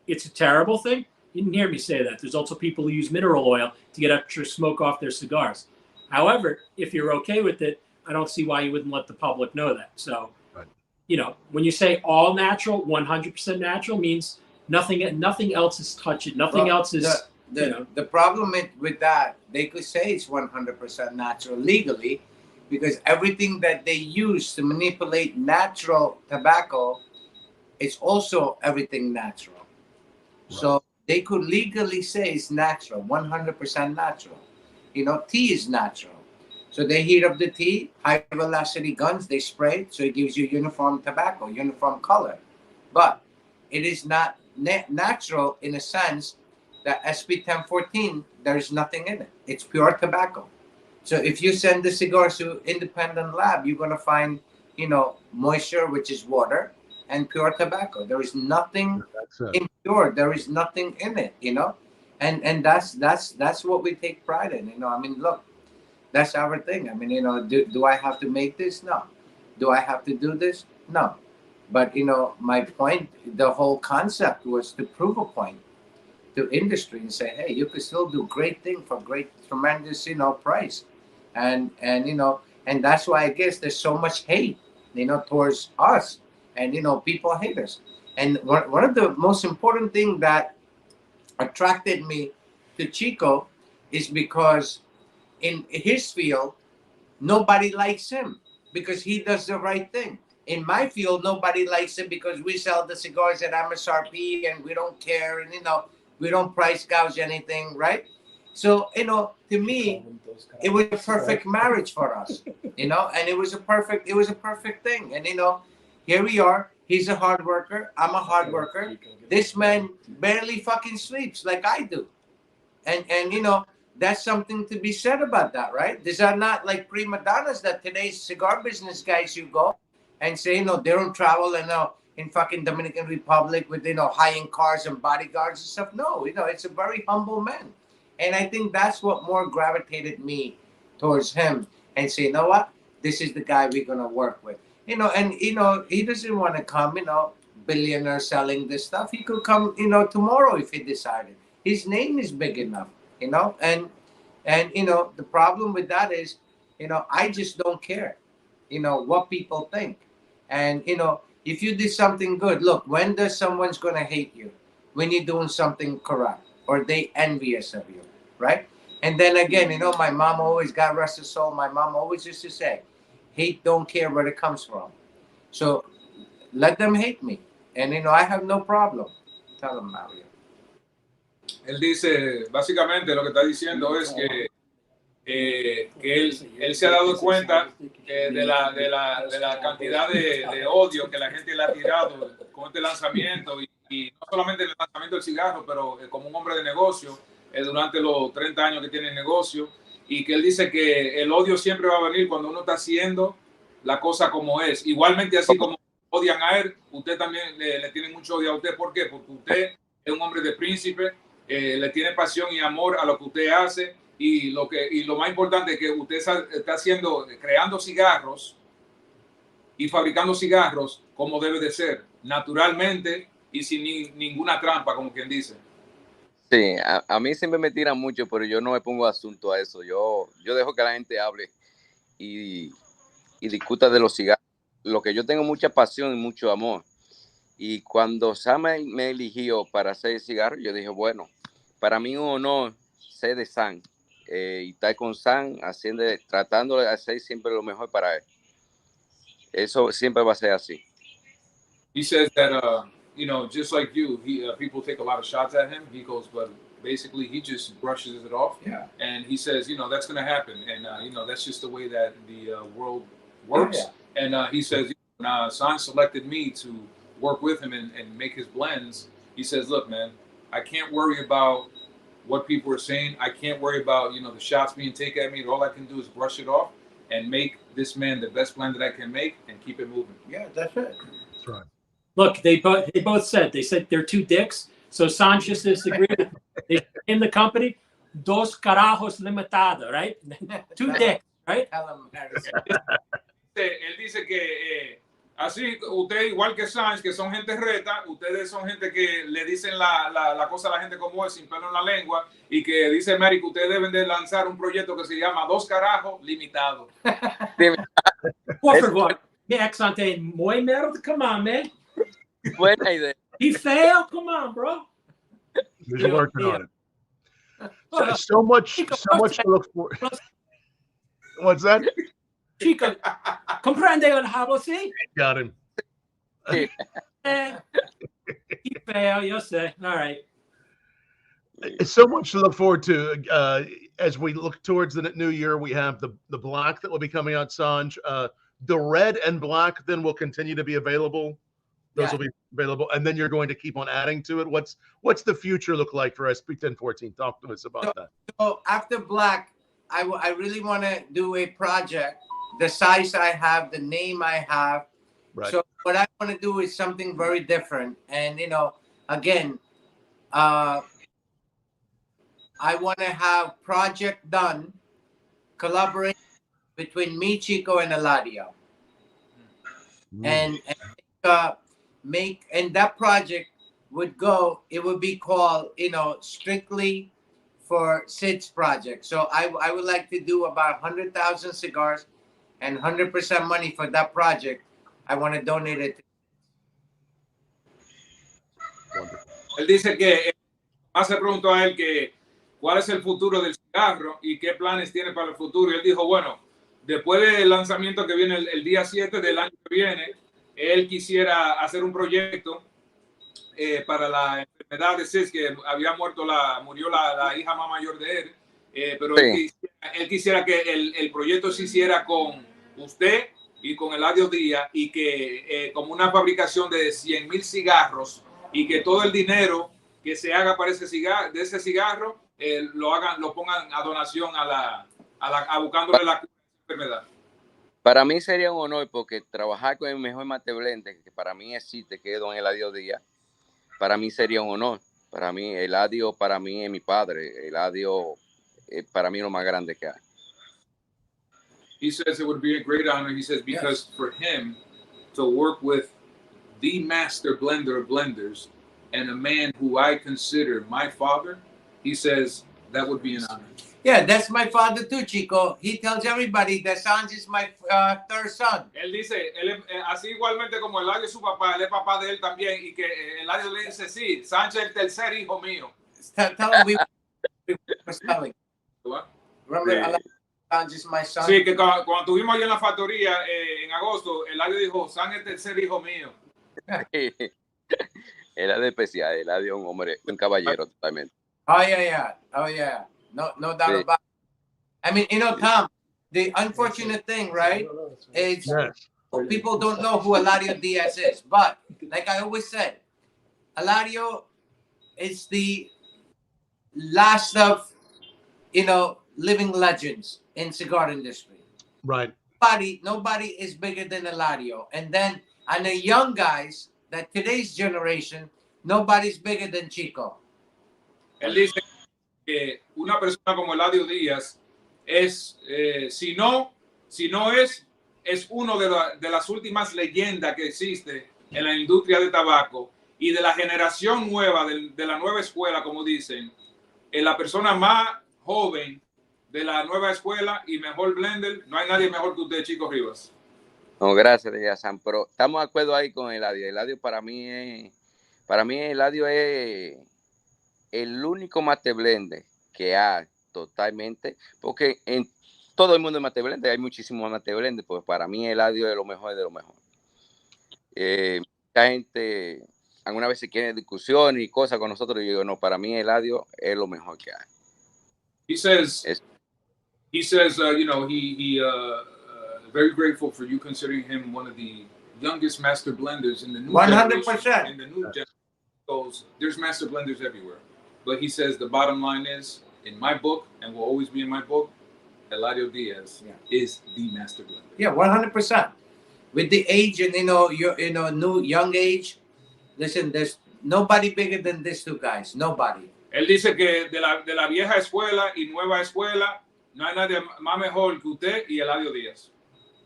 it's a terrible thing? You didn't hear me say that. There's also people who use mineral oil to get extra smoke off their cigars. However, if you're okay with it, I don't see why you wouldn't let the public know that. So, when you say all natural, 100% natural means nothing else is touching. Nothing else is. The problem with that, they could say it's 100% natural legally, because everything that they use to manipulate natural tobacco is also everything natural. Right. So they could legally say it's natural, 100% natural. Tea is natural. So they heat up the tea, high velocity guns, they spray it, so it gives you uniform tobacco, uniform color. But it is not natural in a sense that SP1014, there's nothing in it. It's pure tobacco. So if you send the cigars to independent lab, you're going to find, moisture, which is water, and pure tobacco. There is nothing impure. There is nothing in it, and that's what we take pride in. Look, that's our thing. Do I have to make this? No. Do I have to do this? No. But, my point, the whole concept was to prove a point to industry and say, hey, you could still do great thing for great, tremendous, price. And that's why I guess there's so much hate, towards us. And, people hate us. And one of the most important things that attracted me to Chico is because in his field, nobody likes him because he does the right thing. In my field, nobody likes him because we sell the cigars at MSRP and we don't care, and we don't price gouge anything, right? So to me, it was a perfect marriage for us, and it was a perfect thing. And here we are. He's a hard worker. I'm a hard worker. This man barely fucking sleeps like I do, and that's something to be said about that, right? These are not like prima donnas that today's cigar business guys you go and say, they don't travel in fucking Dominican Republic with, high-end cars and bodyguards and stuff. No, it's a very humble man. And I think that's what more gravitated me towards him and say, you know what? This is the guy we're going to work with. And, he doesn't want to come, billionaire selling this stuff. He could come, tomorrow if he decided. His name is big enough. And the problem with that is, I just don't care, what people think. And, if you did something good, look, when does someone's going to hate you? When you're doing something correct or they envious of you, right? And then again, my mom always, God rest her soul, my mom always used to say, hate don't care where it comes from. So let them hate me. And, I have no problem. Tell them, Mario. Él dice, básicamente lo que está diciendo es que él se ha dado cuenta de la cantidad de odio que la gente le ha tirado con este lanzamiento y no solamente el lanzamiento del cigarro, pero como un hombre de negocio durante los 30 años que tiene el negocio, y que él dice que el odio siempre va a venir cuando uno está haciendo la cosa como es. Igualmente así como odian a él, usted también le tiene mucho odio a usted. ¿Por qué? Porque usted es un hombre de príncipe, le tiene pasión y amor a lo que usted hace, y lo más importante es que usted está haciendo, creando cigarros y fabricando cigarros como debe de ser, naturalmente y sin ninguna trampa, como quien dice. Sí, a mí siempre me tiran mucho, pero yo no me pongo asunto a eso. Yo dejo que la gente hable y discuta de los cigarros. Lo que yo tengo mucha pasión y mucho amor. Y cuando Sam me eligió para hacer cigarros, yo dije, bueno, para mí un honor ser de Sam y estar con Sam tratando de hacer siempre lo mejor para él. Eso siempre va a ser así. He says that you know, just like you, people take a lot of shots at him. He goes, but basically he just brushes it off. Yeah. And he says, you know, that's going to happen. And, you know, that's just the way that the world works. Yeah. And he says, Sanj selected me to work with him and make his blends. He says, look, man, I can't worry about what people are saying. I can't worry about, you know, the shots being taken at me. All I can do is brush it off and make this man the best blend that I can make and keep it moving. Yeah, that's it. That's right. Look, they both said they're two dicks. So Sanj just disagreed. They named the company Dos Carajos Limitada, right? Two dicks, right? Tell him, Harrison. Él dice que así usted igual que Sanj, que son gente reta, ustedes son gente que le dicen la cosa a la gente como es, sin pelo en la lengua, y que dice Mary que ustedes deben de lanzar un proyecto que se llama Dos Carajos Limitado. Por favor, mi ex-ante, muy merda, come on, man. Buena idea. He failed, come on, bro. He's working on it. So much to look for. What's that? Chico, comprende el hablo, sí? Got him. He failed, you'll say. All right. It's so much to look forward to as we look towards the new year. We have the black that will be coming out, Sanj. The red and black then will continue to be available. Those will be available, and then you're going to keep on adding to it. What's the future look like for SP1014? Talk to us about that. So after black, I really want to do a project, the size I have, the name I have. Right. So what I want to do is something very different. And, you know, again, I want to have project done, collaboration between me, Chico, and Eladio. And that project would go, it would be called, you know, strictly for Sid's project. So I would like to do about 100,000 cigars and 100% money for that project. I want to donate it. Él dice que más se preguntó a él que cuál es el futuro del cigarro y qué planes tiene para el futuro. Y él dijo, bueno, después del lanzamiento que viene el día 7 del año que viene, él quisiera hacer un proyecto para la enfermedad de Cis, que murió la hija más mayor de él, pero sí. él quisiera que el proyecto se hiciera con usted y con Eladio Díaz y que como una fabricación de 100,000 cigarros y que todo el dinero que se haga para ese cigarro lo pongan a donación a buscándole la enfermedad. Para mí sería un honor porque trabajar con el mejor mate blender que para mí existe, que es don Eladio Díaz, para mí sería un honor. Para mí, Eladio para mí es mi padre. Eladio para mí es lo más grande que hay. He says it would be a great honor. He says because for him to work with the master blender of blenders and a man who I consider my father, he says that would be an honor. Yeah, that's my father too, Chico. He tells everybody that Sanj is my third son. Él dice, así igualmente como Eladio es su papá, él es papá de él también, y que Eladio le dice, sí, Sanj es el tercer hijo mío. Tell him we were selling. Remember, Sanj is my son. Sí, que cuando estuvimos allá en la factoría en agosto, Eladio dijo, Sanj es el tercer hijo mío. Era de especial, Eladio un hombre, un caballero totalmente. Oh yeah. No doubt about it. I mean, you know, Tom, the unfortunate thing, right, is people don't know who Eladio Diaz is. But, like I always said, Eladio is the last of, you know, living legends in cigar industry. Right. Nobody is bigger than Eladio. And the young guys, that today's generation, nobody's bigger than Chico. Él dice que una persona como Eladio Díaz es, si no es uno de las últimas leyendas que existe en la industria de tabaco y de la generación nueva, de la nueva escuela, como dicen, la persona más joven de la nueva escuela y mejor blender, no hay nadie mejor que usted, Chico RIvas. No, gracias, San, pero estamos de acuerdo ahí con Eladio. Eladio para mí Eladio es el único mate blender que hay totalmente, porque en todo el mundo de mate blender hay muchísimos mate blender, pues para mí Eladio es lo mejor de lo mejor. Mucha gente algunas veces quieren discusiones y cosas con nosotros. Y yo digo, no, para mí Eladio es lo mejor que hay. He says, you know, very grateful for you considering him one of the youngest master blenders in the new 100%. generation. In the new generation, goes, there's master blenders everywhere. But he says the bottom line is, in my book, and will always be in my book, Eladio Diaz is the master blender. Yeah, 100%. With the age and young age, listen, there's nobody bigger than these two guys. Nobody. Él dice que de la vieja escuela y nueva escuela no hay nadie más mejor que usted y Eladio Díaz.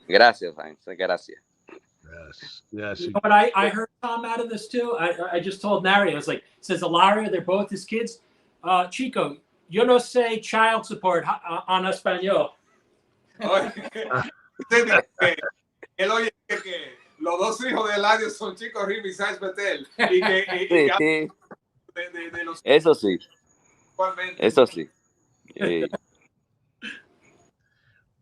Gracias, Sainz. Gracias. Yes. You know what I heard, Tom, out of this too? I just told Mario, I was like, says Ilaria, they're both his kids. Chico, yo no sé child support en español. Él oye que los dos hijos de Eladio son Chico RIvas y Sanj Patel. Eso sí. Eso sí.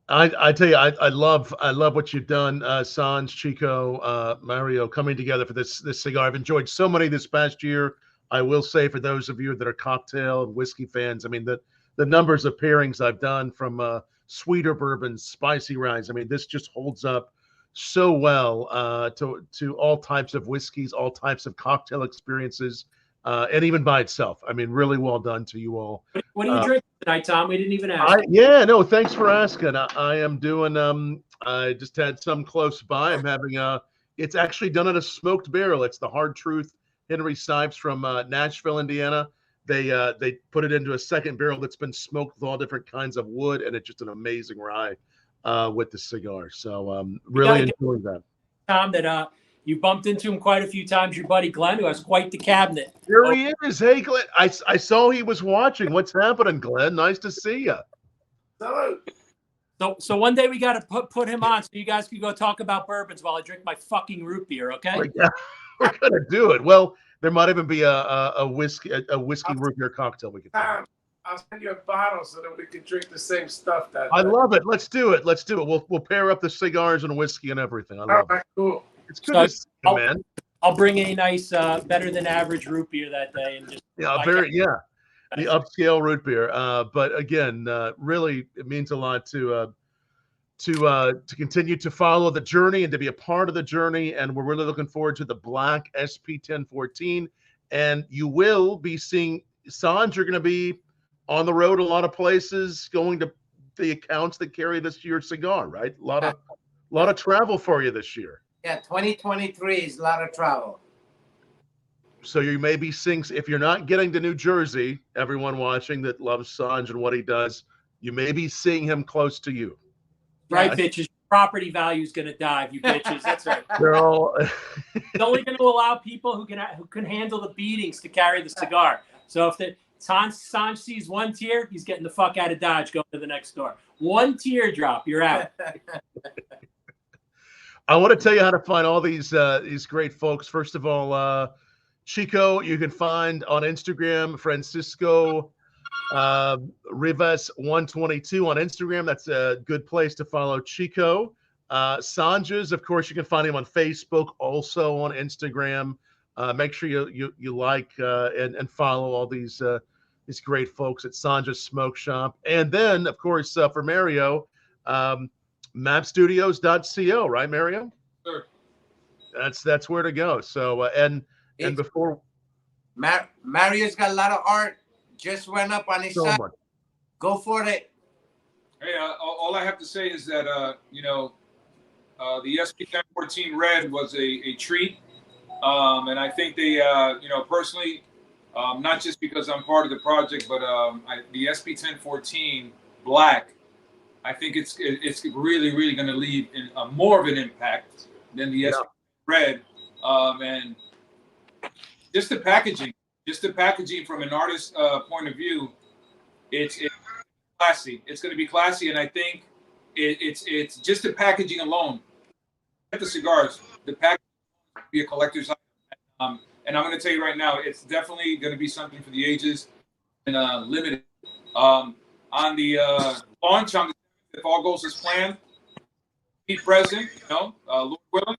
I tell you, I love what you've done, Sanj, Chico, Mario, coming together for this cigar. I've enjoyed so many this past year. I will say, for those of you that are cocktail and whiskey fans, I mean, the numbers of pairings I've done, from sweeter bourbons, spicy ryes, I mean, this just holds up so well to all types of whiskeys, all types of cocktail experiences, and even by itself. I mean, really well done to you all. What are you drinking tonight, Tom? We didn't even ask. No, thanks for asking. I am doing, I just had some close by. I'm having it's actually done in a smoked barrel. It's the Hard Truth Henry Sipes from Nashville, Indiana. They put it into a second barrel that's been smoked with all different kinds of wood, and it's just an amazing rye with the cigar. So really enjoying that. Tom, that you bumped into him quite a few times. Your buddy Glenn, who has quite the cabinet. There he is. Hey, Glenn. I saw he was watching. What's happening, Glenn? Nice to see you. So one day we got to put him on so you guys can go talk about bourbons while I drink my fucking root beer, okay? We're gonna do it. Well, there might even be a whiskey root beer cocktail we could do. I'll send you a bottle so that we can drink the same stuff. I love it. Let's do it. We'll pair up the cigars and whiskey and everything. I love it. Cool. It's good to see you, man. I'll bring a nice, better than average root beer that day, and just the upscale root beer. But again, really, it means a lot to continue to follow the journey and to be a part of the journey. And we're really looking forward to the Black SP1014. And you will be seeing Sanj. You're going to be on the road a lot of places, going to the accounts that carry this year's cigar, right? A lot of travel for you this year. Yeah, 2023 is a lot of travel. So you may be seeing, if you're not getting to New Jersey, everyone watching that loves Sanj and what he does, you may be seeing him close to you. Right, bitches. Property value is going to dive, you bitches. That's right. They're all. It's only going to allow people who can handle the beatings to carry the cigar. So if Sanj sees one tear, he's getting the fuck out of Dodge, going to the next door. One teardrop, you're out. I want to tell you how to find all these great folks. First of all, Chico, you can find on Instagram, Francisco RIvas 122 on Instagram. That's a good place to follow Chico. Sanj's, of course, you can find him on Facebook, also on Instagram. Make sure you like and follow all these great folks at Sanj's Smoke Shop. And then, of course, for Mario, mapstudios.co, right, Mario? Sure. That's where to go. So and before Mario's got a lot of art. Just went up on his site. Go for it. Hey, all I have to say is that the SP1014 Red was a treat, and I think they personally, not just because I'm part of the project, but the SP1014 Black, I think it's really, really going to leave more of an impact than the SP Red, and just the packaging from an artist's point of view, it's classy. It's going to be classy, and I think it's just the packaging alone. At the cigars, the packaging will be a collector's item, and I'm going to tell you right now, it's definitely going to be something for the ages and limited. On the launch, if all goes as planned, be present. Lord willing,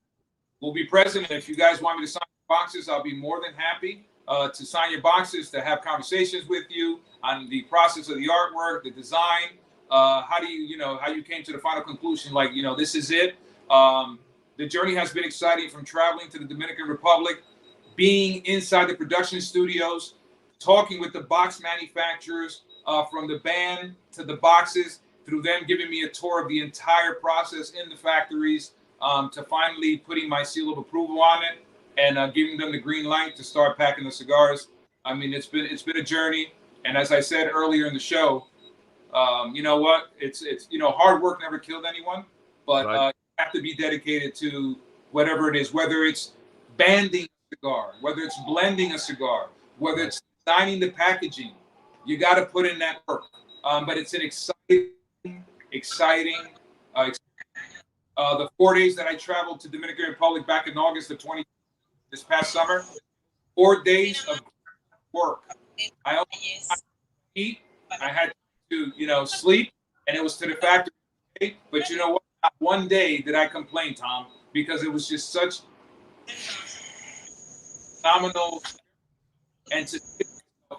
we'll be present. And if you guys want me to sign boxes, I'll be more than happy to sign your boxes, to have conversations with you on the process of the artwork, the design. How you came to the final conclusion, like, this is it. The journey has been exciting, from traveling to the Dominican Republic, being inside the production studios, talking with the box manufacturers, from the band to the boxes, through them giving me a tour of the entire process in the factories, to finally putting my seal of approval on it and giving them the green light to start packing the cigars. I mean, it's been a journey. And as I said earlier in the show, you know what? It's hard work never killed anyone, but you have to be dedicated to whatever it is, whether it's banding a cigar, whether it's blending a cigar, whether it's designing the packaging. You got to put in that work. But it's an exciting. The 4 days that I traveled to Dominican Republic back in August of this past summer, 4 days of work. I only had to eat. I had to, sleep, and it was to the factory. But you know what? Not one day did I complain, Tom, because it was just such phenomenal. And to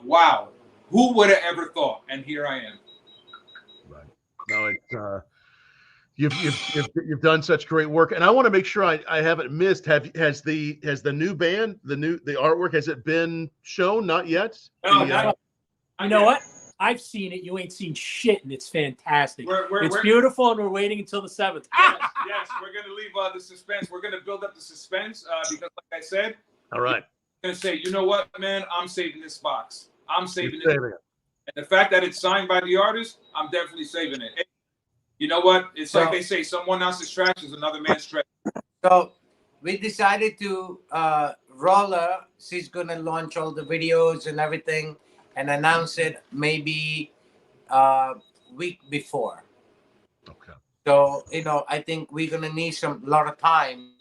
wow, who would have ever thought? And here I am. Right. No, it's you've done such great work, and I want to make sure I haven't missed. Has the new band, the artwork, has it been shown? Not yet. No, you know what? I've seen it. You ain't seen shit, and it's fantastic. It's we're beautiful, and we're waiting until the 7th. Yes, we're gonna leave the suspense. We're gonna build up the suspense because, like I said, all right. I'm gonna say, you know what, man? I'm saving this box. I'm saving it. Saving it. And the fact that it's signed by the artist, I'm definitely saving it. You know what? It's like they say, someone else's trash is another man's trash. So we decided to Roller, she's gonna launch all the videos and everything and announce it maybe week before. Okay. So I think we're gonna need a lot of time,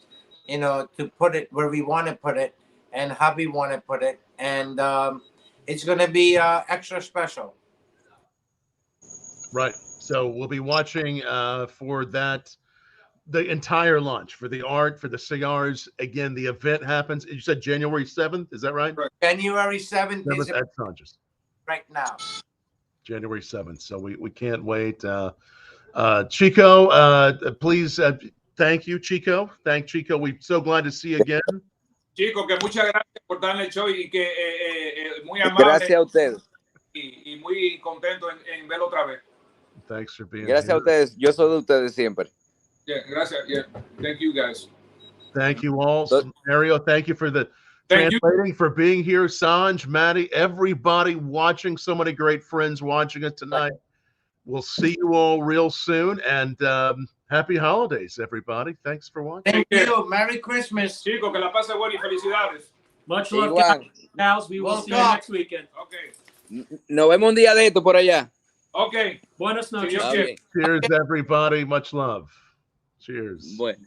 to put it where we want to put it and how we want to put it, and it's gonna be extra special. Right. So we'll be watching for that, the entire launch, for the art, for the cigars. Again, the event happens. You said January 7th. Is that right? January 7th is at Sanj's. right now. January 7th. So we can't wait. Chico, please thank you, Chico. Thank Chico. We're so glad to see you again. Chico, que muchas gracias por darle el show y que muy amable. Gracias a ustedes. Y muy contento en verlo otra vez. Thanks for being Gracias here. a ustedes. Yo soy de ustedes siempre. Yeah, gracias. Yeah, thank you guys. Thank you all. Mario, thank you for the Thank translating, for being here. Sanj, Matty, everybody watching, so many great friends watching us tonight. We'll see you all real soon, and happy holidays, everybody. Thanks for watching. Thank you. Merry Christmas. Chico, que la pase bueno y felicidades. Much love, pals. We will see you next weekend. Okay. Nos vemos un día de esto por allá. Okay. Buenas noches. Okay. Cheers, everybody. Much love. Cheers. Bueno.